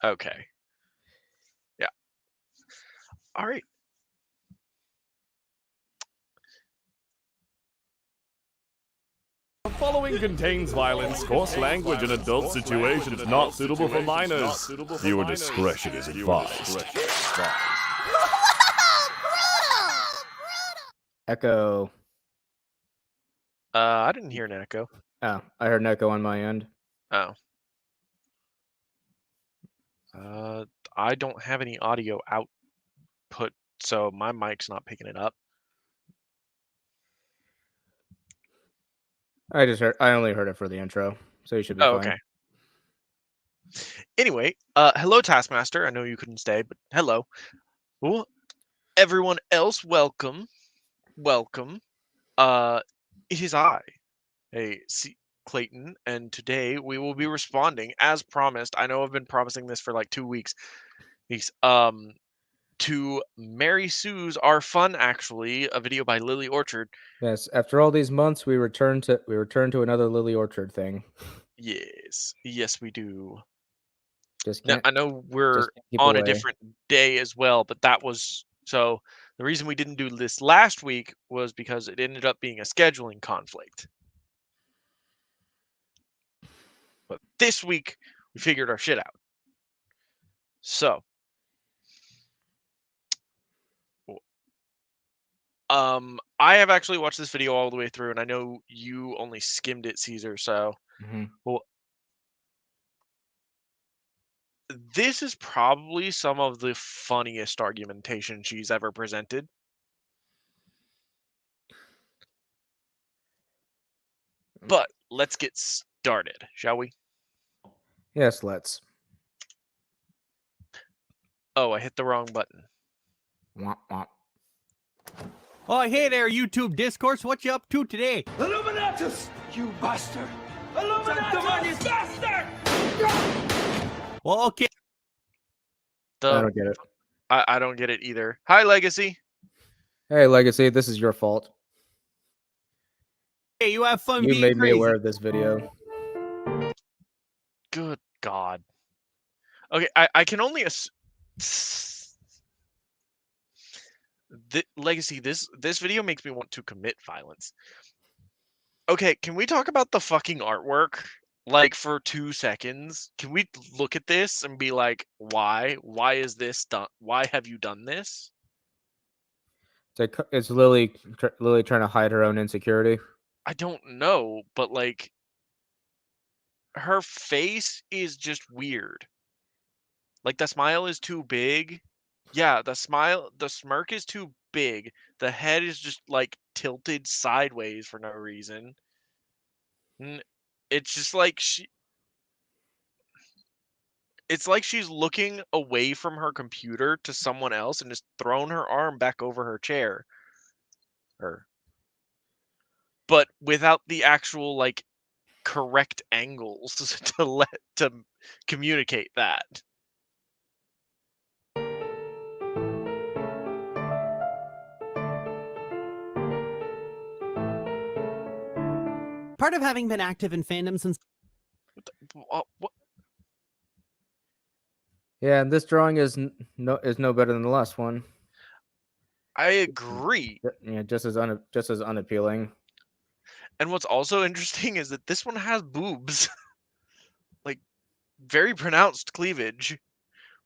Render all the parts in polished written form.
Okay. Yeah. All right. The following contains violence, coarse language, and adult situations not suitable for minors. Viewer discretion is advised. Echo. I didn't hear an echo. Oh, I heard an echo on my end. Oh. I don't have any audio output, so my mic's not picking it up. I only heard it for the intro, so you should be Oh, fine. okay. Anyway, hello, Taskmaster. I know you couldn't stay, but hello. Ooh, everyone else, welcome. Welcome. It is I, Clayton, and today we will be responding, as promised. I know I've been promising this for like 2 weeks. To Mary Sue's Are Fun, actually, a video by Lily Orchard. Yes, after all these months, we return to another Lily Orchard thing. Yes, we do. Just Now, can't. I know we're can't keep on a away. different day as well, but that was so. The reason we didn't do this last week was because it ended up being a scheduling conflict. But this week we figured our shit out. So, I have actually watched this video all the way through, and I know you only skimmed it, Caesar. So, well, this is probably some of the funniest argumentation she's ever presented. But let's get started, shall we? Yes, let's. Oh, I hit the wrong button. Womp womp. Oh, hey there, YouTube Discourse. What you up to today? Illuminatus, you bastard! Illuminatus, bastard! Well, okay. I don't get it. I don't get it either. Hi, Legacy. Hey, Legacy, this is your fault. Hey, you have fun You being made crazy. me aware of this video. Good God. Okay, I can only Legacy, this video makes me want to commit violence. Okay, can we talk about the fucking artwork? Like for 2 seconds? Can we look at this and be like, why? Why is this done? Why have you done this? It's Lily trying to hide her own insecurity. I don't know, but like her face is just weird. Like the smile is too big. Yeah, the smirk is too big. The head is just like tilted sideways for no reason. It's just like it's like she's looking away from her computer to someone else and just thrown her arm back over her chair. But without the actual like correct angles to communicate that. Part of having been active in fandom since What? Yeah, and this drawing is no better than the last one. I agree. Yeah, just as unappealing. And what's also interesting is that this one has boobs. Like very pronounced cleavage,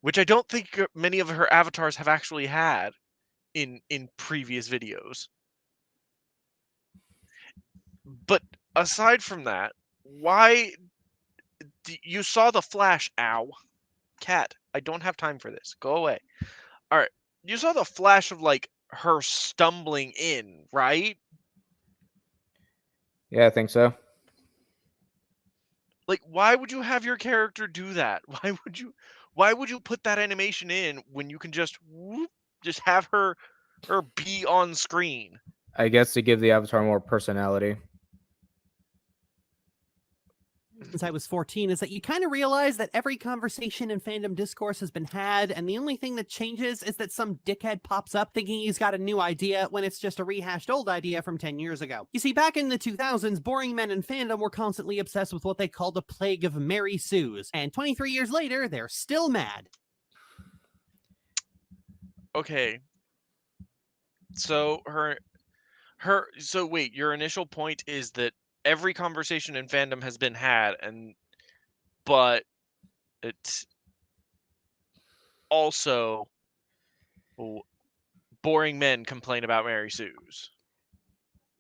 which I don't think many of her avatars have actually had in previous videos. But aside from that, why you saw the flash? Ow, cat! I don't have time for this. Go away. All right, you saw the flash of like her stumbling in, right? Yeah, I think so. Like, why would you have your character do that? Why would you put that animation in when you can just just have her be on screen? I guess to give the avatar more personality. since I was 14 is that you kind of realize that every conversation in fandom discourse has been had, and the only thing that changes is that some dickhead pops up thinking he's got a new idea when it's just a rehashed old idea from 10 years ago. You see, back in the 2000s, boring men in fandom were constantly obsessed with what they called a plague of Mary Sues, and 23 years later, they're still mad. Okay. So so wait, your initial point is that every conversation in fandom has been had, but it's also boring men complain about Mary Sue's.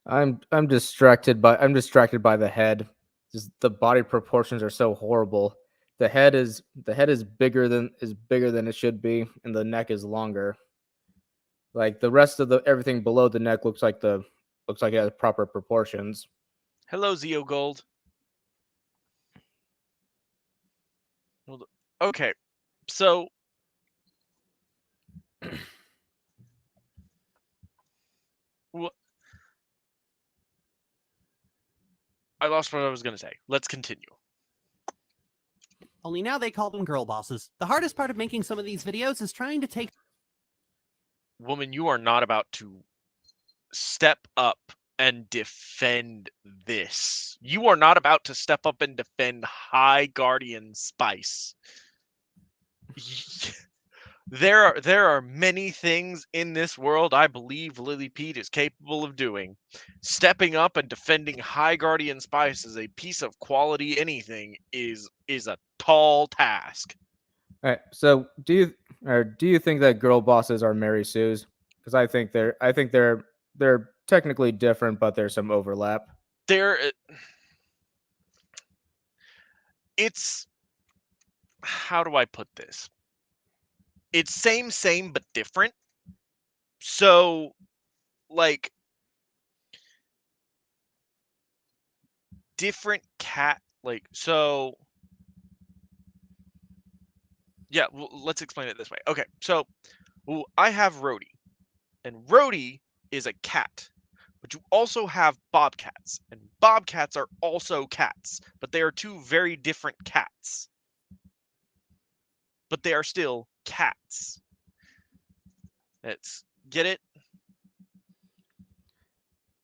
I'm distracted by the head. Just the body proportions are so horrible. The head is bigger than it should be, and the neck is longer. Like the rest of the everything below the neck looks like it has proper proportions. Hello, Zeo Gold. Okay, so I lost what I was going to say. Let's continue. Only now they call them girl bosses. The hardest part of making some of these videos is trying to take... Woman, you are not about to step up and defend this. You are not about to step up and defend High Guardian Spice. There are many things in this world I believe Lily Pete is capable of doing. Stepping up and defending High Guardian Spice as a piece of quality anything is a tall task. All right. So do you think that girl bosses are Mary Sue's? Because I think they're technically different, but there's some overlap. It's, how do I put this? It's same but different. So like different cat, like, so yeah, well, let's explain it this way. Okay, so I have Rhodey, and Rhodey is a cat, but you also have bobcats, and bobcats are also cats, but they are two very different cats, but they are still cats. Get it?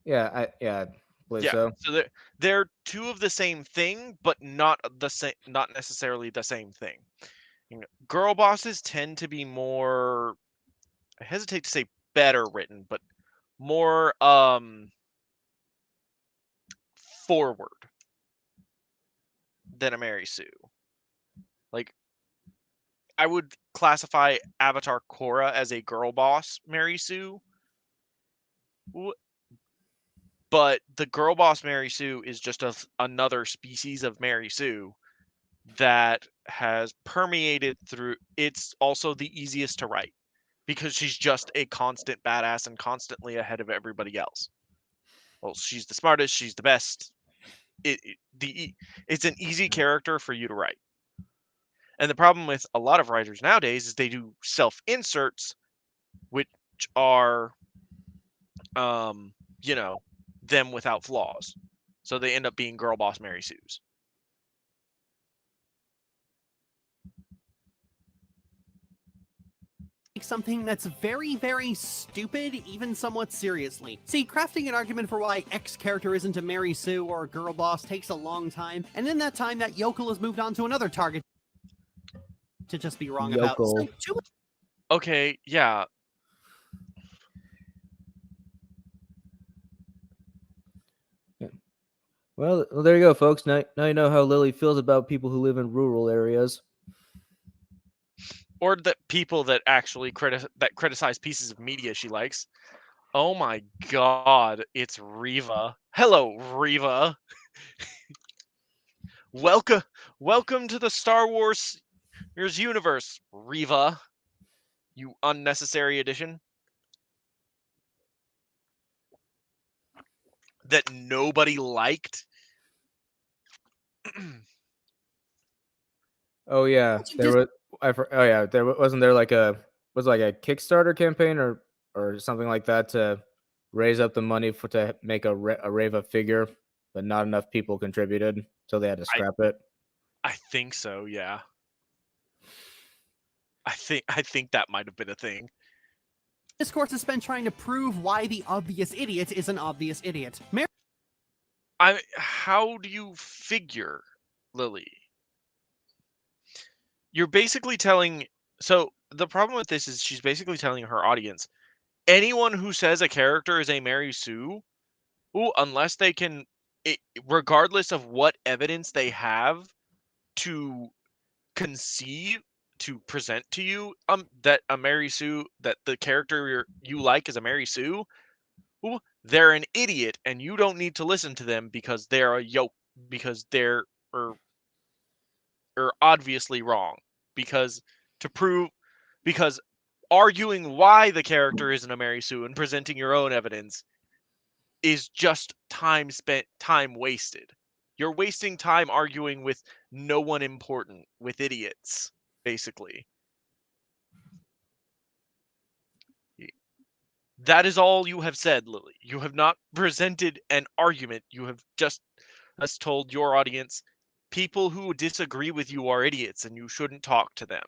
Yeah, I believe Yeah, so. so they're two of the same thing, but not necessarily the same thing. Girl bosses tend to be more, I hesitate to say better written, but more forward than a Mary Sue. Like, I would classify Avatar Korra as a girl boss Mary Sue, but the girl boss Mary Sue is just another species of Mary Sue that has permeated through. It's also the easiest to write because she's just a constant badass and constantly ahead of everybody else. Well, she's the smartest, she's the best. It's an easy character for you to write. And the problem with a lot of writers nowadays is they do self-inserts, which are, them without flaws. So they end up being girl boss Mary Sue's. something that's very, very stupid, even somewhat seriously. See, crafting an argument for why X character isn't a Mary Sue or a girl boss takes a long time, and in that time that yokel has moved on to another target to just be wrong Yokel. about. So, Okay, yeah. Well, there you go, folks. Now you know how Lily feels about people who live in rural areas. Or the people that actually criticize pieces of media she likes. Oh my god, it's Riva. Hello, Riva. Welcome to the Star Wars universe, Riva. You unnecessary addition that nobody liked. Oh yeah, there wasn't there like a Kickstarter campaign or something like that to raise up the money to make a Reva figure. but not enough people contributed, so they had to scrap it. I think so, yeah. I think that might have been a thing. Discourse has been trying to prove why the obvious idiot is an obvious idiot. How do you figure, Lily? You're basically telling. So the problem with this is she's basically telling her audience, anyone who says a character is a Mary Sue, unless they can, regardless of what evidence they have to conceive to present to you, that a Mary Sue, that the character you like is a Mary Sue, they're an idiot, and you don't need to listen to them because they're because they're or obviously wrong. Because to prove, because arguing why the character isn't a Mary Sue and presenting your own evidence is just time wasted. You're wasting time arguing with no one important, with idiots, basically. That is all you have said, Lily. You have not presented an argument. You have just told your audience, people who disagree with you are idiots and you shouldn't talk to them.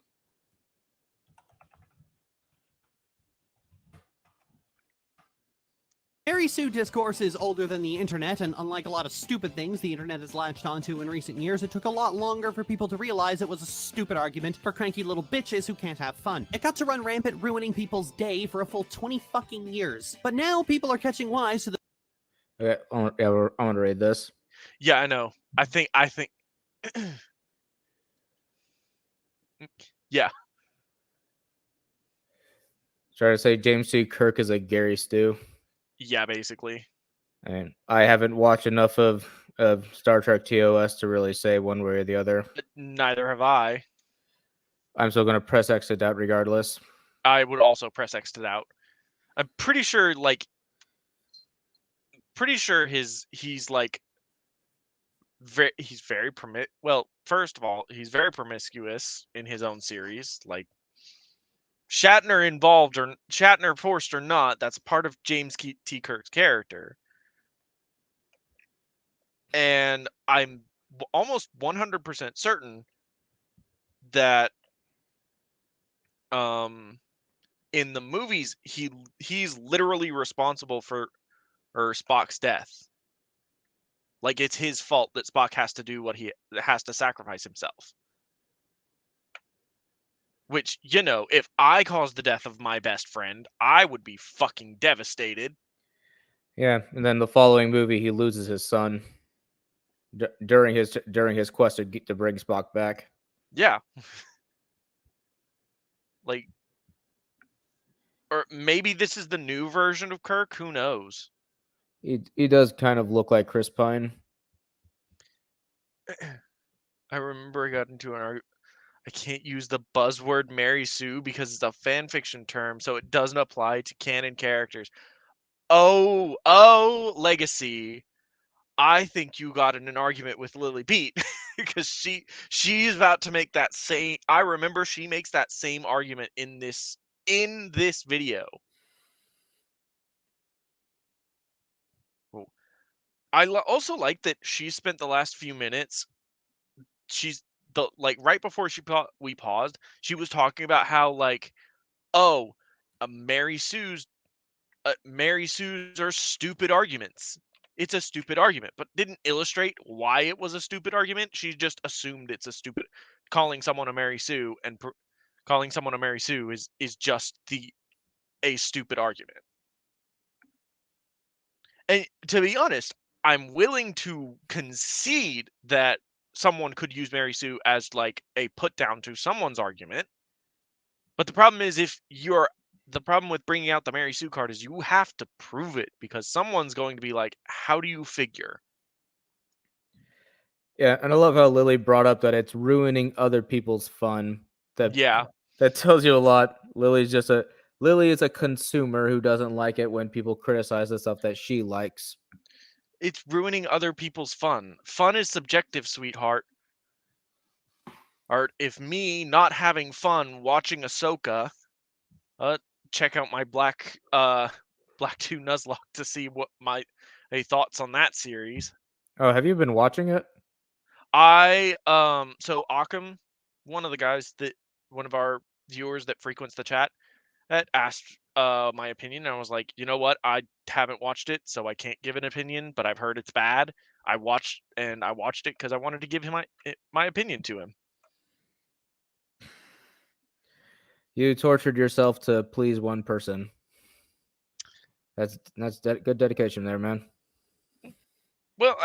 Mary Sue discourse is older than the internet, and unlike a lot of stupid things the internet has latched onto in recent years, it took a lot longer for people to realize it was a stupid argument for cranky little bitches who can't have fun. It got to run rampant, ruining people's day for a full 20 fucking years. But now people are catching wise to the— Okay, I want to read this. Yeah, I know. I think yeah. Try to say James C. Kirk is a Gary Stu. Yeah, basically. And I haven't watched enough of Star Trek TOS to really say one way or the other. But neither have I. I'm still going to press exit out regardless. I would also press X to out. I'm pretty sure, he's like he's very well, first of all, he's very promiscuous in his own series. Like, Shatner involved or Shatner forced or not, that's part of James T. Kirk's character. And I'm almost 100% certain that in the movies he's literally responsible for Spock's death. Like, it's his fault that Spock has to do what he has to sacrifice himself. Which, if I caused the death of my best friend, I would be fucking devastated. Yeah, and then the following movie, he loses his son during his quest to bring Spock back. Yeah. Like, or maybe this is the new version of Kirk. Who knows? He does kind of look like Chris Pine. I remember I got into an argument. I can't use the buzzword Mary Sue because it's a fan fiction term, so it doesn't apply to canon characters. Oh, Legacy. I think you got in an argument with Lily Pete because she's about to make that same. I remember she makes that same argument in this video. I also like that she spent the last few minutes. Right before we paused, she was talking about how Mary Sue's are stupid arguments. It's a stupid argument, but didn't illustrate why it was a stupid argument. She just assumed it's a stupid. Calling someone a Mary Sue and calling someone a Mary Sue is just a stupid argument. And to be honest, I'm willing to concede that someone could use Mary Sue as like a put down to someone's argument. But the problem is, the problem with bringing out the Mary Sue card is you have to prove it, because someone's going to be like, how do you figure? Yeah, and I love how Lily brought up that it's ruining other people's fun. Yeah. That tells you a lot. Lily is a consumer who doesn't like it when people criticize the stuff that she likes. It's ruining other people's fun. Fun is subjective, sweetheart. Art, if me not having fun watching Ahsoka, check out my Black 2 Nuzlocke to see what my thoughts on that series. Oh, have you been watching it? So Occam, one of the guys that one of our viewers that frequents the chat, that asked my opinion, and I was like, you know what? I haven't watched it, so I can't give an opinion, but I've heard it's bad. I watched it because I wanted to give him my opinion to him. You tortured yourself to please one person. Good dedication there, man. Well,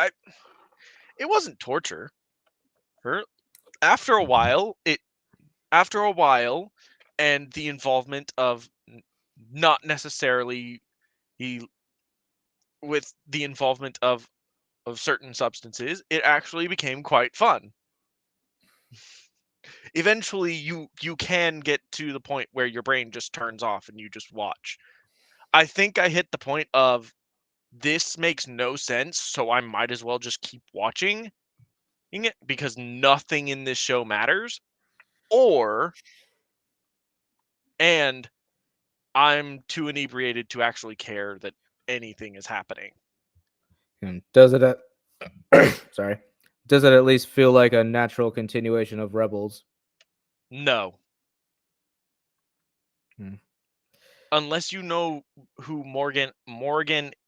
it wasn't torture. For after a while, and the involvement of not necessarily he with the involvement of certain substances, it actually became quite fun. Eventually, you can get to the point where your brain just turns off and you just watch. I think I hit the point of this makes no sense, so I might as well just keep watching it because nothing in this show matters. Or and I'm too inebriated to actually care that anything is happening. And does it at sorry? Does it at least feel like a natural continuation of Rebels? No. Hmm. Unless you know who Morgan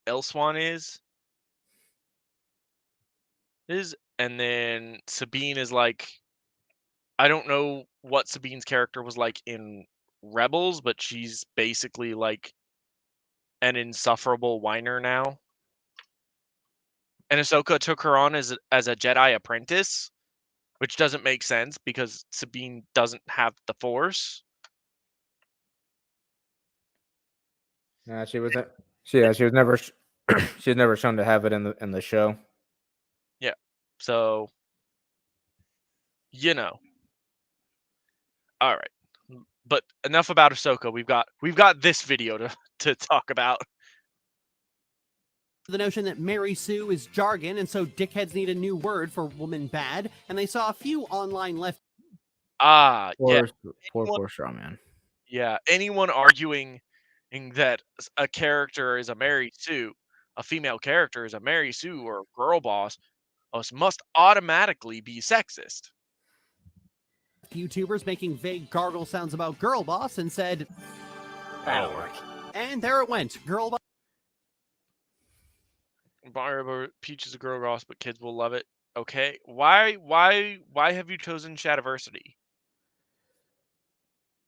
Elswan is, and then Sabine is like, I don't know what Sabine's character was like in Rebels, but she's basically like an insufferable whiner now. And Ahsoka took her on as a Jedi apprentice, which doesn't make sense because Sabine doesn't have the Force. Yeah, she was. She was never. She was never shown to have it in the show. Yeah. So, you know. All right. But enough about Ahsoka. We've got this video to talk about. The notion that Mary Sue is jargon, and so dickheads need a new word for woman bad, and they saw a few online left. Yeah. Poor Strawman. Yeah. Anyone arguing that a character is a Mary Sue, a female character is a Mary Sue or a girl boss, must automatically be sexist. YouTubers making vague gargle sounds about girl boss and said, That'll work. and there it went, girl boss. Peach is a girl boss, but kids will love it. Okay. Why have you chosen Shadiversity?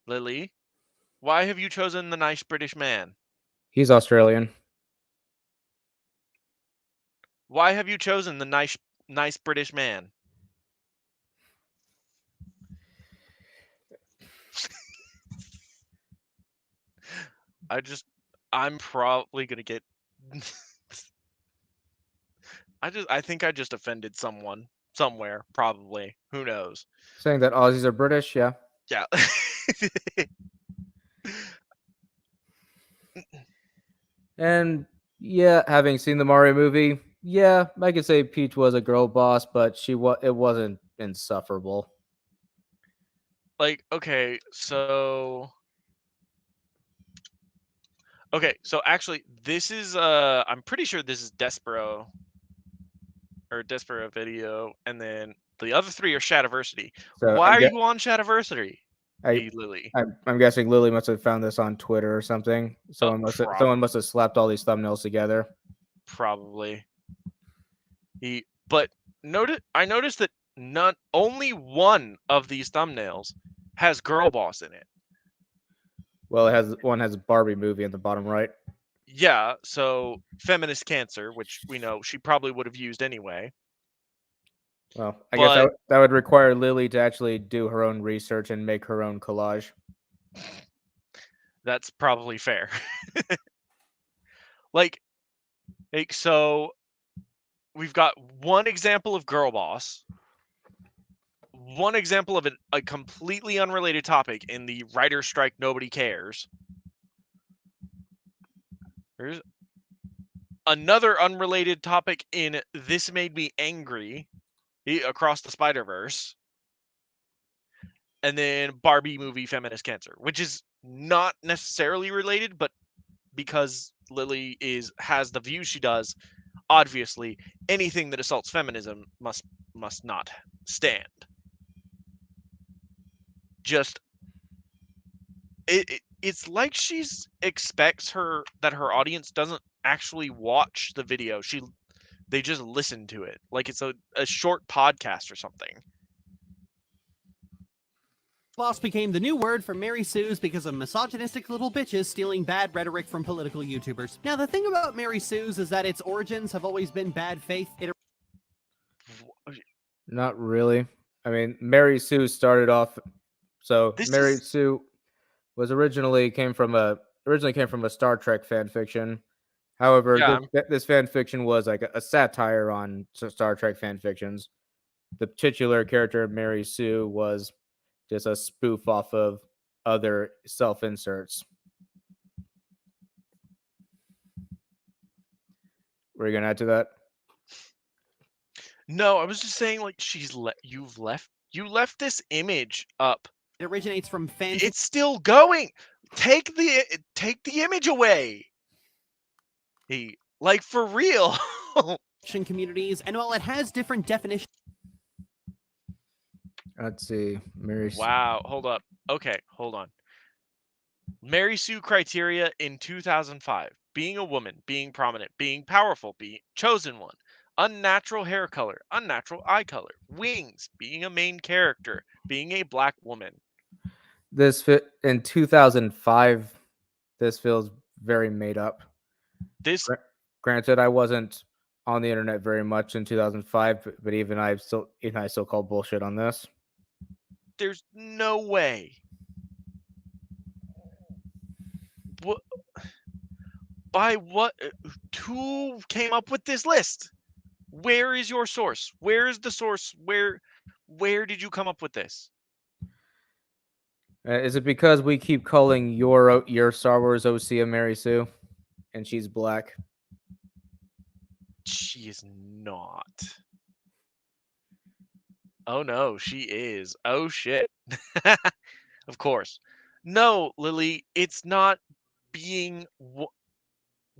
Lily? Why have you chosen the nice British man? He's Australian. Why have you chosen the nice British man? I'm probably gonna get I think I just offended someone somewhere, probably. Who knows? Saying that Aussies are British, yeah. Yeah. And yeah, having seen the Mario movie, yeah, I could say Peach was a girl boss, but it wasn't insufferable. Like, okay, so actually this is I'm pretty sure this is Despero or Despero video, and then the other three are Shadiversity. So Why are you on Shadiversity? I, Lily? I'm guessing Lily must have found this on Twitter or something. Someone must have slapped all these thumbnails together. Probably. But I noticed that only one of these thumbnails has girl boss in it. Well, one has a Barbie movie in the bottom right. Yeah, so feminist cancer, which we know she probably would have used anyway. Well, I guess that would require Lily to actually do her own research and make her own collage. That's probably fair. like so we've got one example of girl boss, one example of a completely unrelated topic in the writer strike nobody cares. There's another unrelated topic in This Made Me Angry, Across the Spider-Verse, and then Barbie movie feminist cancer, which is not necessarily related, but because Lily has the views she does, obviously anything that assaults feminism must not stand. Just it's like she's expects that her audience doesn't actually watch the video. They just listen to it like it's a short podcast or something. Floss became the new word for Mary Sue's because of misogynistic little bitches stealing bad rhetoric from political YouTubers. Now, the thing about Mary Sue's is that its origins have always been bad faith. Not really. I mean, Mary Sue started off. So This Mary is Sue was originally came from a Star Trek fan fiction. However, yeah. this fan fiction was like a satire on Star Trek fan fictions. The titular character Mary Sue was just a spoof off of other self inserts. Were you gonna add to that? No, I was just saying like you left this image up. It originates from fan It's still going. Take the image away. Like for real. fiction communities, and while it has different definitions, Let's see. Mary Sue. Wow, hold up. Okay, hold on. Mary Sue criteria in 2005. Being a woman, being prominent, being powerful, being chosen one, unnatural hair color, unnatural eye color, wings, being a main character, being a black woman. This fit in 2005. This feels very made up. This Granted, I wasn't on the internet very much in 2005, but even I still call bullshit on this. there's no way. What by what who came up with this list? Where is your source? Where is the source? Where did you come up with this? Is it because we keep calling your Star Wars OC Mary Sue, and she's black? She is not. Oh no, she is. Oh shit. Of course. No, Lily, it's not being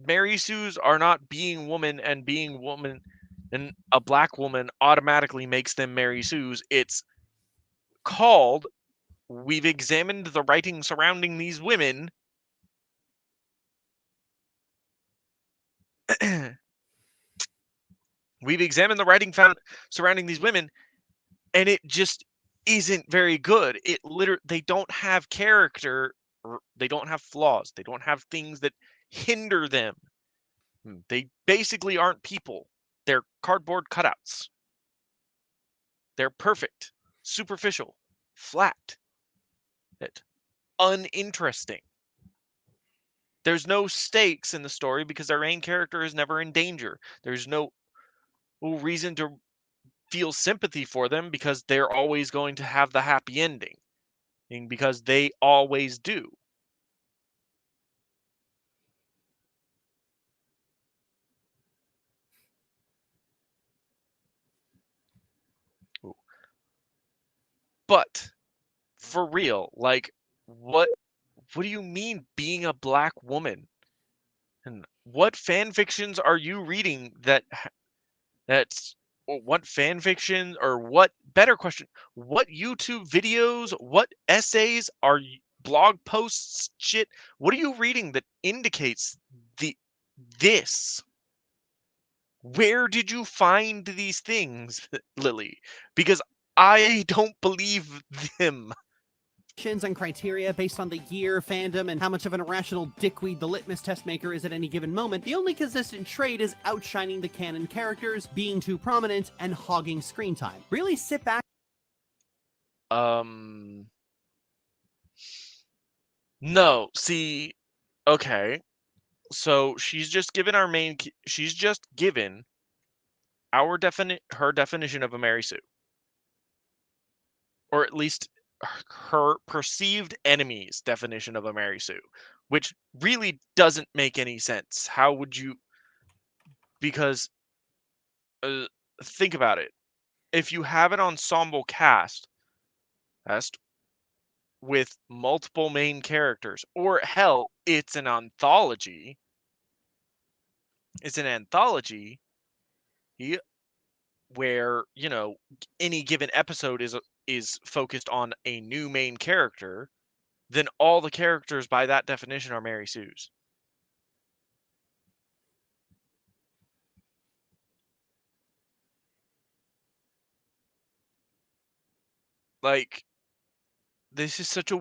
Mary Sue's are not being woman, and a black woman automatically makes them Mary Sue's. It's called we've examined the writing surrounding these women. We've examined the writing found surrounding these women, and it just isn't very good. They don't have character, they don't have flaws, they don't have things that hinder them. They basically aren't people. They're cardboard cutouts. They're perfect, superficial, flat, uninteresting. There's no stakes in the story because our main character is never in danger. There's no reason to feel sympathy for them because they're always going to have the happy ending, because they always do. But for real, like what do you mean being a black woman? And what fan fictions are you reading that's or what fan fiction or what better question, what YouTube videos, what essays are blog posts shit, what are you reading that indicates this? Where did you find these things, Lily? Because I don't believe them. and criteria based on the year, fandom, and how much of an irrational dickweed the litmus test maker is at any given moment, the only consistent trait is outshining the canon characters, being too prominent, and hogging screen time. Really sit back. No, see, okay. So she's just given her definition of a Mary Sue. Or at least her perceived enemy's definition of a Mary Sue, which really doesn't make any sense. How would you? Because think about it. If you have an ensemble cast with multiple main characters, or hell, it's an anthology. It's an anthology. where, any given episode is focused on a new main character, then all the characters by that definition are Mary Sue's. Like, this is a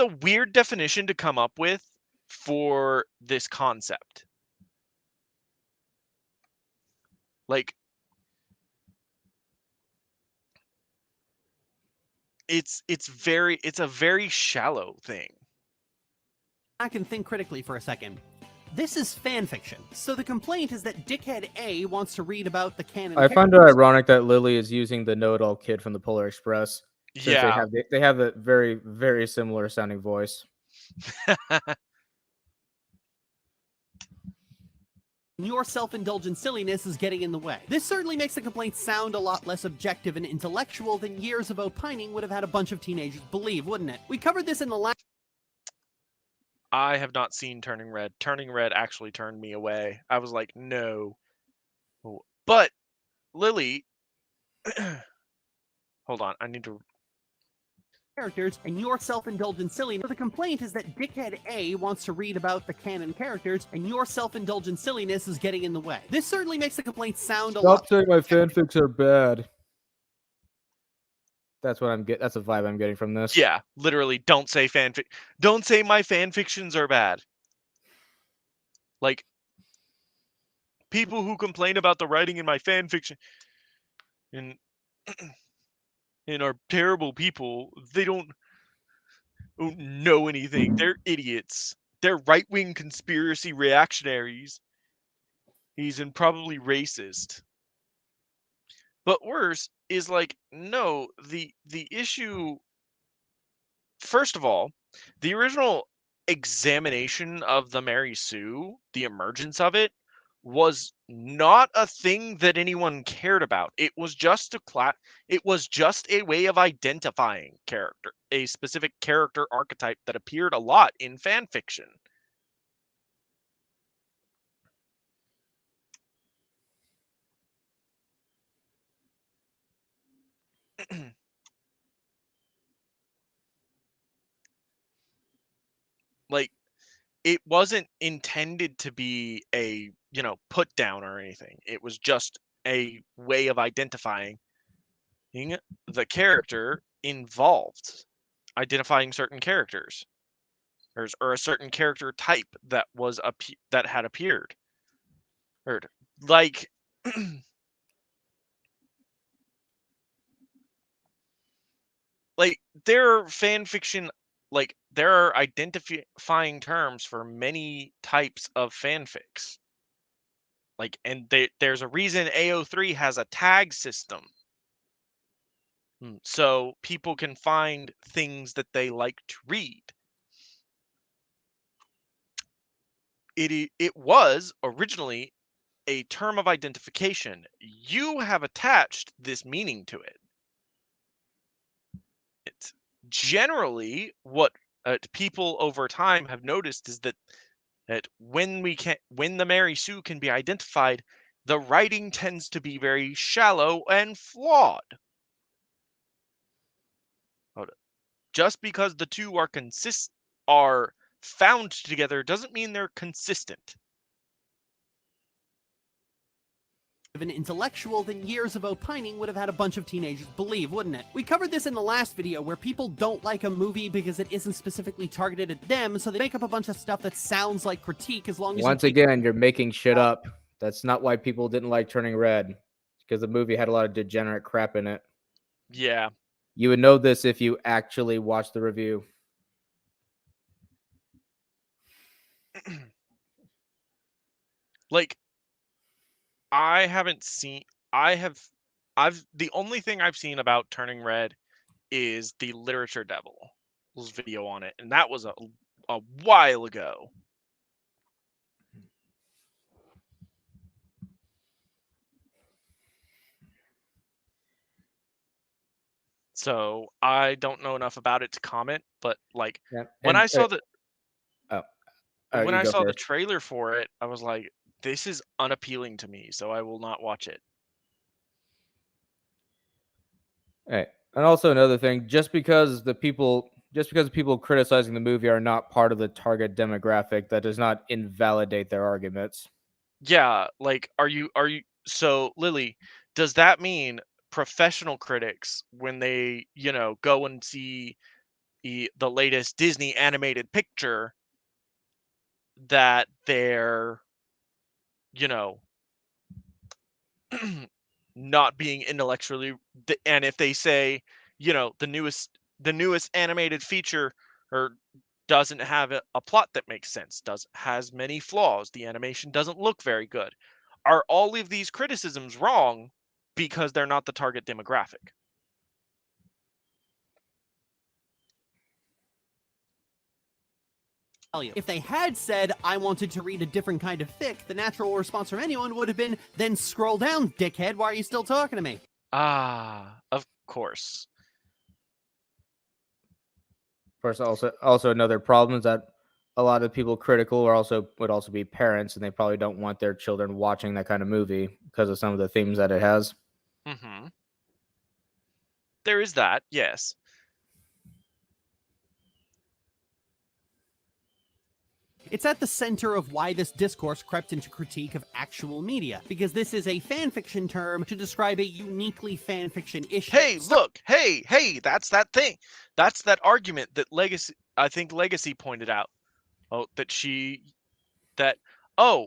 weird definition to come up with for this concept. Like, it's a very shallow thing. I can think critically for a second. This is fan fiction, so the complaint is that Dickhead A wants to read about the canon. I find it ironic that Lily is using the know-it-all kid from the Polar Express, since Yeah. they have a very, very similar sounding voice. Your self-indulgent silliness is getting in the way. This certainly makes the complaint sound a lot less objective and intellectual than years of opining would have had a bunch of teenagers believe, wouldn't it? We covered this in the last... I have not seen Turning Red. Turning Red actually turned me away. I was like, no. But, Lily... Hold on, I need to... characters and your self-indulgent silliness. So the complaint is that Dickhead A wants to read about the canon characters and your self-indulgent silliness is getting in the way. This certainly makes the complaint sound a lot... Stop saying my fanfics are bad. That's what I'm getting. That's the vibe I'm getting from this. Yeah, literally, don't say my fanfictions are bad. Like, people who complain about the writing in my fanfiction and are terrible people, they don't know anything. They're idiots. They're right-wing conspiracy reactionaries. He's probably racist. But worse is like, no, the issue, first of all, the original examination of the Mary Sue, the emergence of it, was not a thing that anyone cared about. It was just a way of identifying character, a specific character archetype that appeared a lot in fan fiction. Like, it wasn't intended to be a, put down or anything. It was just a way of identifying the character involved, identifying certain characters or a certain character type that that had appeared. Or like like there are fan fiction, like there are identifying terms for many types of fanfics. Like, and there's a reason AO3 has a tag system. So people can find things that they like to read. It was originally a term of identification. You have attached this meaning to it. It's generally what people over time have noticed is that when the Mary Sue can be identified, the writing tends to be very shallow and flawed. Just because the two are found together doesn't mean they're consistent. An intellectual than years of opining would have had a bunch of teenagers believe, wouldn't it? We covered this in the last video where people don't like a movie because it isn't specifically targeted at them, so they make up a bunch of stuff that sounds like critique as long as... Once again, you're making shit up. That's not why people didn't like Turning Red, because the movie had a lot of degenerate crap in it. Yeah. You would know this if you actually watched the review. Like, the only thing I've seen about Turning Red is the Literature Devil's video on it, and that was a while ago. So I don't know enough about it to comment, but like, when I saw the trailer for it, I was like, this is unappealing to me, so I will not watch it. Hey, and also another thing, just because the people criticizing the movie are not part of the target demographic, that does not invalidate their arguments. Yeah, like, are you so Lily, does that mean professional critics, when they, go and see the latest Disney animated picture, that they're, you know, not being intellectually, and if they say, the newest animated feature or doesn't have a plot that makes sense, has many flaws, the animation doesn't look very good, are all of these criticisms wrong because they're not the target demographic? You. If they had said, I wanted to read a different kind of fic, the natural response from anyone would have been, then scroll down, dickhead, why are you still talking to me? Of course. Of course, also another problem is that a lot of people critical would also be parents, and they probably don't want their children watching that kind of movie because of some of the themes that it has. There is that, yes. It's at the center of why this discourse crept into critique of actual media, because this is a fanfiction term to describe a uniquely fanfiction issue. Hey, look, hey, that's that thing. That's that argument that Legacy pointed out. Oh,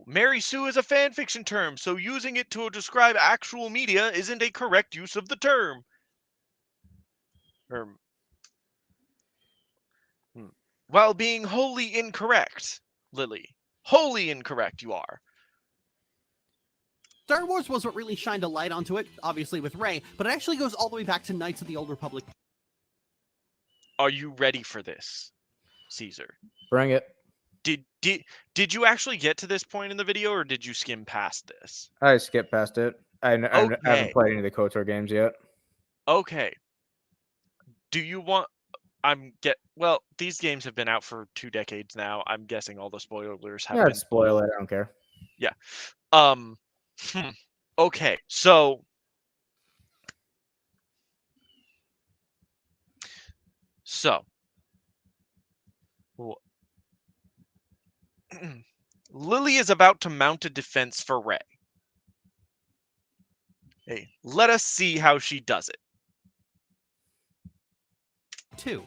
Mary Sue is a fanfiction term, so using it to describe actual media isn't a correct use of the term. While being wholly incorrect, Lily. Wholly incorrect you are. Star Wars was what really shined a light onto it, obviously with Rey, but it actually goes all the way back to Knights of the Old Republic. Are you ready for this, Caesar? Bring it. Did you actually get to this point in the video, or did you skim past this? I skipped past it. I haven't played any of the Kotor games yet. Okay. Do you want... Well, these games have been out for 2 decades now. I'm guessing all the spoilers have been... spoil it. I don't care. Yeah. Okay, so... Lily is about to mount a defense for Rey. Hey, let us see how she does it.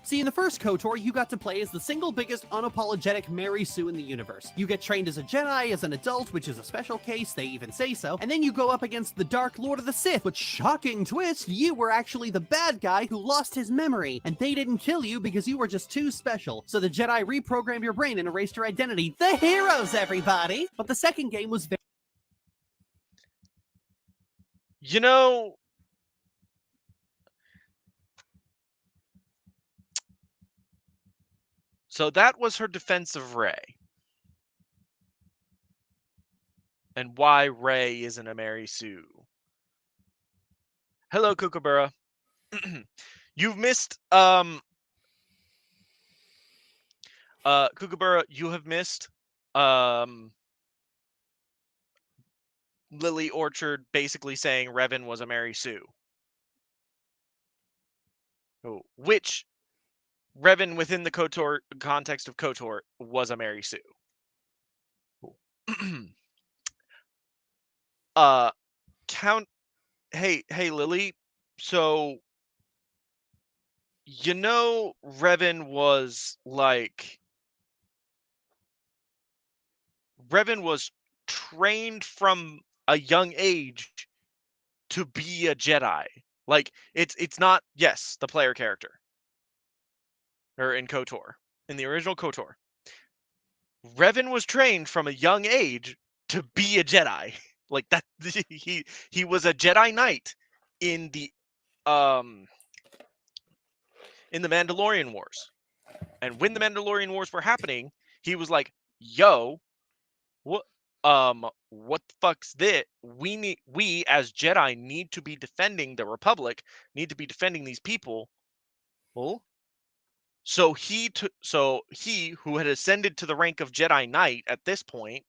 See, in the first KOTOR, you got to play as the single biggest unapologetic Mary Sue in the universe. You get trained as a Jedi as an adult, which is a special case, they even say so, and then you go up against the Dark Lord of the Sith, but shocking twist, you were actually the bad guy who lost his memory, and they didn't kill you because you were just too special. So the Jedi reprogrammed your brain and erased your identity. The heroes, everybody! But the second game was very... So that was her defense of Rey. And why Rey isn't a Mary Sue. Hello, Kookaburra. You've missed Kookaburra, you have missed Lily Orchard basically saying Revan was a Mary Sue. Which Revan, within the KOTOR context of KOTOR, was a Mary Sue. Hey Lily, so Revan was trained from a young age to be a Jedi. Like, it's not, yes, the player character. Or in KOTOR. In the original KOTOR. Revan was trained from a young age to be a Jedi. Like, that he was a Jedi Knight in the Mandalorian Wars. And when the Mandalorian Wars were happening, he was like, yo, what the fuck's this? We as Jedi need to be defending the Republic, need to be defending these people. Well, so he who had ascended to the rank of Jedi Knight at this point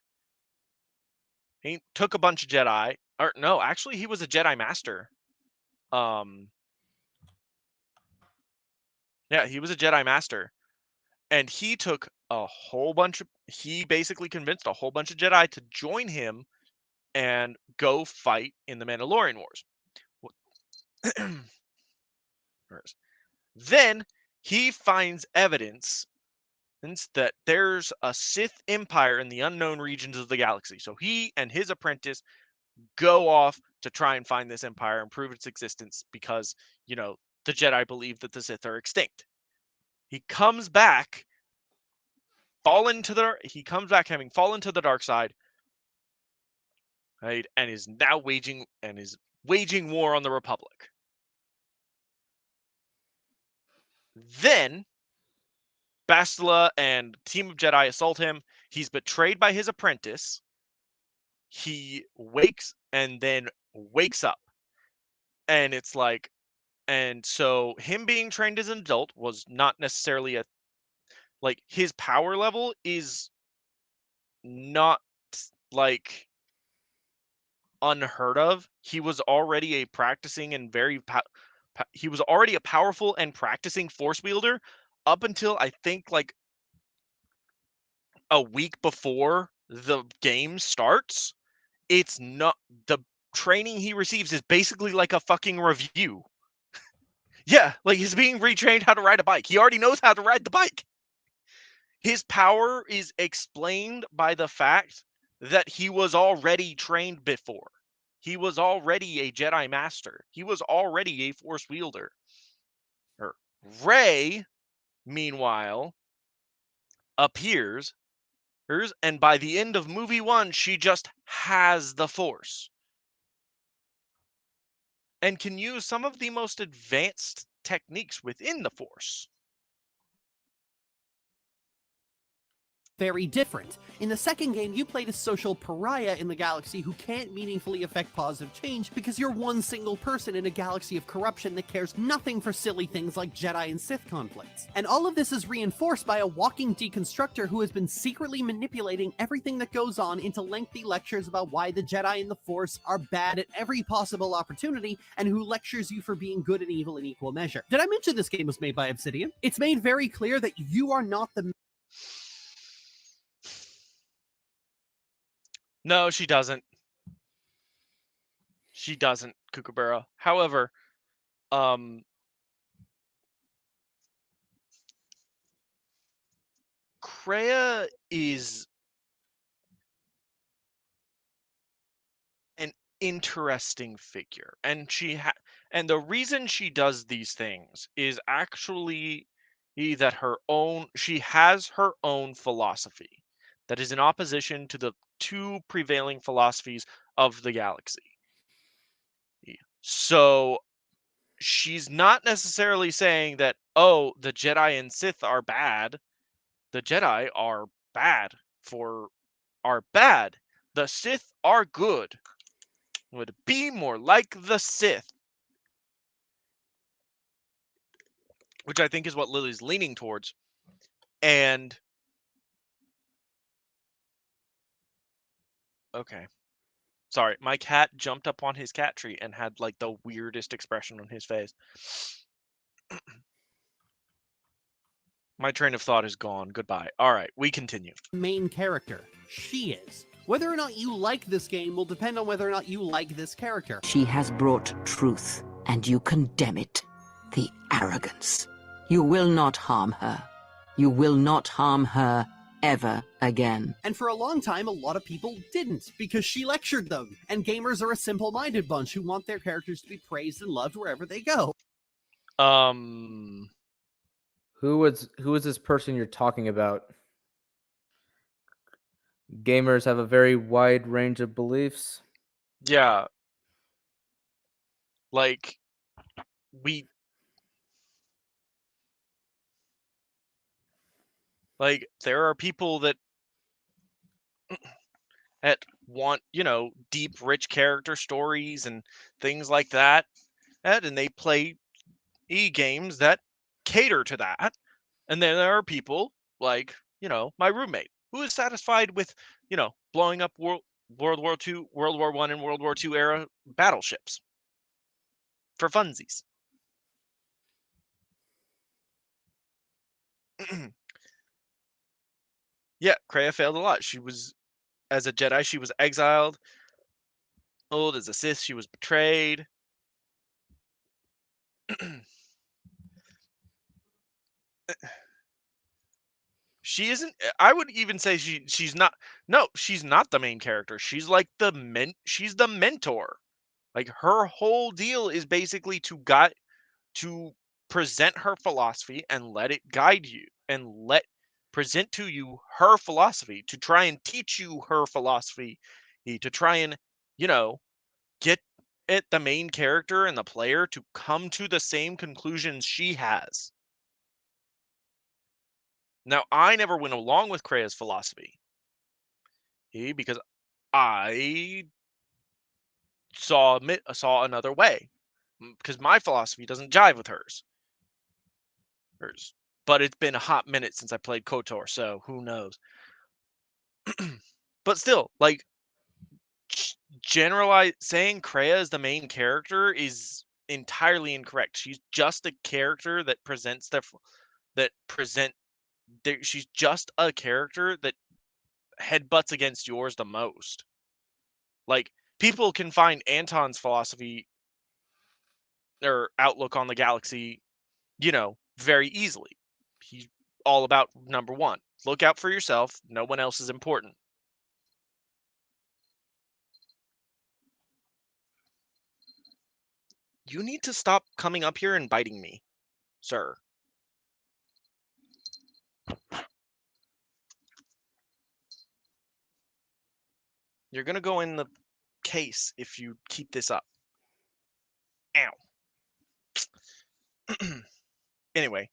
He took a bunch of Jedi. Or no, actually, he was a Jedi Master. Yeah, he was a Jedi Master. And he took a whole bunch of... He basically convinced a whole bunch of Jedi to join him and go fight in the Mandalorian Wars. Then he finds evidence that there's a Sith empire in the unknown regions of the galaxy. So he and his apprentice go off to try and find this empire and prove its existence because, the Jedi believe that the Sith are extinct. He comes back having fallen to the dark side, right? And is now waging war on the Republic. Then Bastila and a team of Jedi assault him. He's betrayed by his apprentice. He wakes up. And it's like, and so him being trained as an adult was not necessarily his power level is not like unheard of. He was already a practicing and he was already a powerful and practicing force wielder up until I think like a week before the game starts. It's not... the training he receives is basically like a fucking review. Yeah, like he's being retrained how to ride a bike. He already knows how to ride the bike. His power is explained by the fact that he was already trained before. He was already a Jedi Master. He was already a Force wielder. Rey, meanwhile, appears, and by the end of movie 1, she just has the Force and can use some of the most advanced techniques within the Force. Very different. In the second game, you played a social pariah in the galaxy who can't meaningfully affect positive change because you're one single person in a galaxy of corruption that cares nothing for silly things like Jedi and Sith conflicts. And all of this is reinforced by a walking deconstructor who has been secretly manipulating everything that goes on into lengthy lectures about why the Jedi and the Force are bad at every possible opportunity, and who lectures you for being good and evil in equal measure. Did I mention this game was made by Obsidian? It's made very clear that you are not the... No, she doesn't. She doesn't, Kookaburra. However, Kreia is an interesting figure, and and the reason she does these things is actually that she has her own philosophy that is in opposition to the two prevailing philosophies of the galaxy. So she's not necessarily saying that, oh, the Jedi and Sith are bad. The Jedi are bad. The Sith are good. Would be more like the Sith. Which I think is what Lily's leaning towards. And okay. Sorry, my cat jumped up on his cat tree and had like the weirdest expression on his face. My train of thought is gone. Goodbye. All right, we continue. Main character. She is. Whether or not you like this game will depend on whether or not you like this character. She has brought truth, and you condemn it. The arrogance. You will not harm her. You will not harm her ever again. And for a long time, a lot of people didn't, because she lectured them. And gamers are a simple-minded bunch who want their characters to be praised and loved wherever they go. Who is this person you're talking about? Gamers have a very wide range of beliefs. Yeah. Like, there are people that want, deep, rich character stories and things like that, and they play e-games that cater to that. And then there are people like, my roommate, who is satisfied with, blowing up World War II, World War I, and World War II era battleships for funsies. Yeah, Kreia failed a lot. She was, as a Jedi, she was exiled. Old as a Sith, she was betrayed. She isn't. I would even say she's not. No, she's not the main character. She's like She's the mentor. Like her whole deal is basically to present her philosophy and let it guide you and present to you her philosophy, to try and teach you her philosophy, to try and, you know, get the main character and the player to come to the same conclusions she has. Now, I never went along with Kreia's philosophy, because I saw another way, because my philosophy doesn't jive with hers. But it's been a hot minute since I played Kotor, so who knows? But still, like, saying Kreia is the main character is entirely incorrect. She's just a character that presents she's just a character that headbutts against yours the most. Like, people can find Anton's philosophy or outlook on the galaxy, very easily. He's all about number one, look out for yourself. No one else is important. You need to stop coming up here and biting me, sir. You're going to go in the case if you keep this up. Ow. Anyway.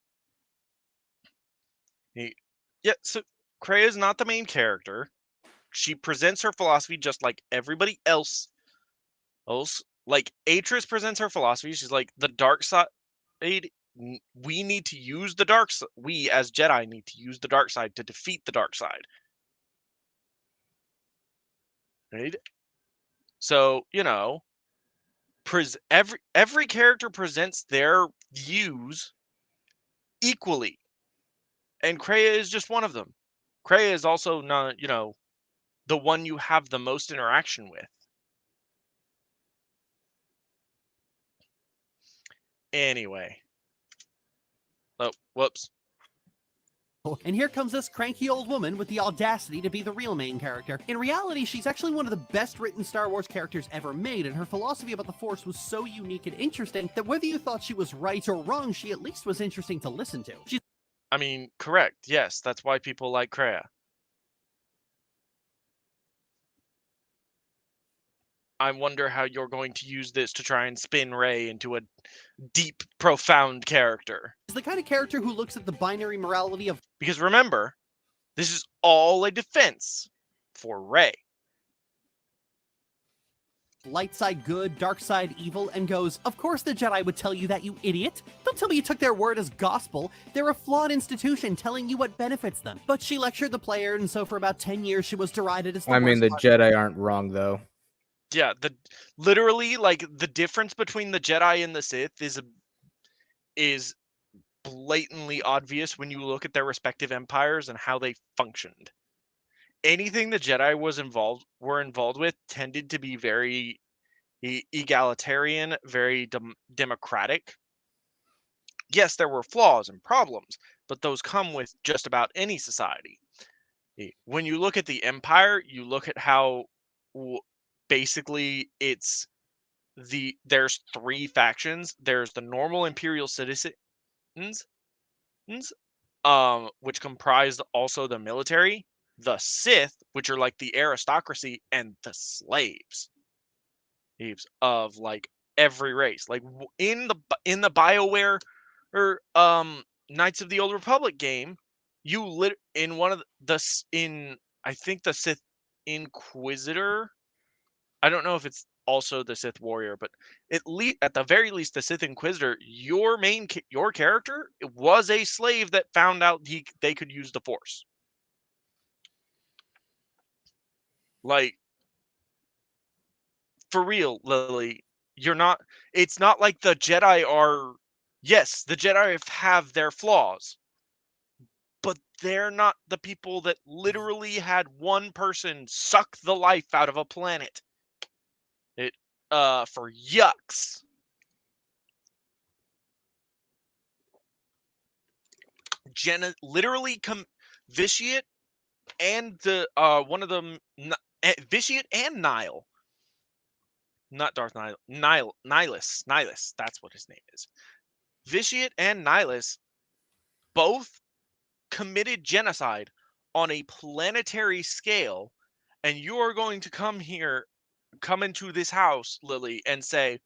Yeah, so Kreia is not the main character. She presents her philosophy just like everybody else. Like, Atris presents her philosophy. She's like, the dark side, we need to use the dark side. We, as Jedi, need to use the dark side to defeat the dark side. Right? So, every character presents their views equally, and Kreia is just one of them. Kreia is also not, the one you have the most interaction with. Anyway. Oh, whoops. And here comes this cranky old woman with the audacity to be the real main character. In reality, she's actually one of the best written Star Wars characters ever made, and her philosophy about the Force was so unique and interesting that whether you thought she was right or wrong, she at least was interesting to listen to. I mean, correct. Yes, that's why people like Kreia. I wonder how you're going to use this to try and spin Rey into a deep, profound character. She's the kind of character who looks at the binary morality of... Because remember, this is all a defense for Rey. Light side good, dark side evil, and goes, of course the Jedi would tell you that, you idiot. Don't tell me you took their word as gospel. They're a flawed institution telling you what benefits them. But she lectured the player, and so for about 10 years she was derided as the worst part. Jedi aren't wrong, though. Yeah, literally, like, the difference between the Jedi and the Sith is blatantly obvious when you look at their respective empires and how they functioned. Anything the Jedi were involved with tended to be very egalitarian, very democratic. Yes, there were flaws and problems, but those come with just about any society. When you look at the Empire, you look at how basically there's three factions. There's the normal Imperial citizens, which comprise also the military, the Sith, which are like the aristocracy, and the slaves of like every race. Like in the BioWare or Knights of the Old Republic game, in one of I think the Sith Inquisitor. I don't know if it's also the Sith Warrior, but at the very least, the Sith Inquisitor, your character was a slave that found out they could use the Force. Like, for real, Lily, you're not. It's not like the Jedi are. Yes, the Jedi have their flaws, but they're not the people that literally had one person suck the life out of a planet. It for yucks. Jenna literally Vitiate and the one of them Vitiate and Nile. Not Darth Nihilus. That's what his name is. Vitiate and Nihilus both committed genocide on a planetary scale, and you are going to come into this house, Lily, and say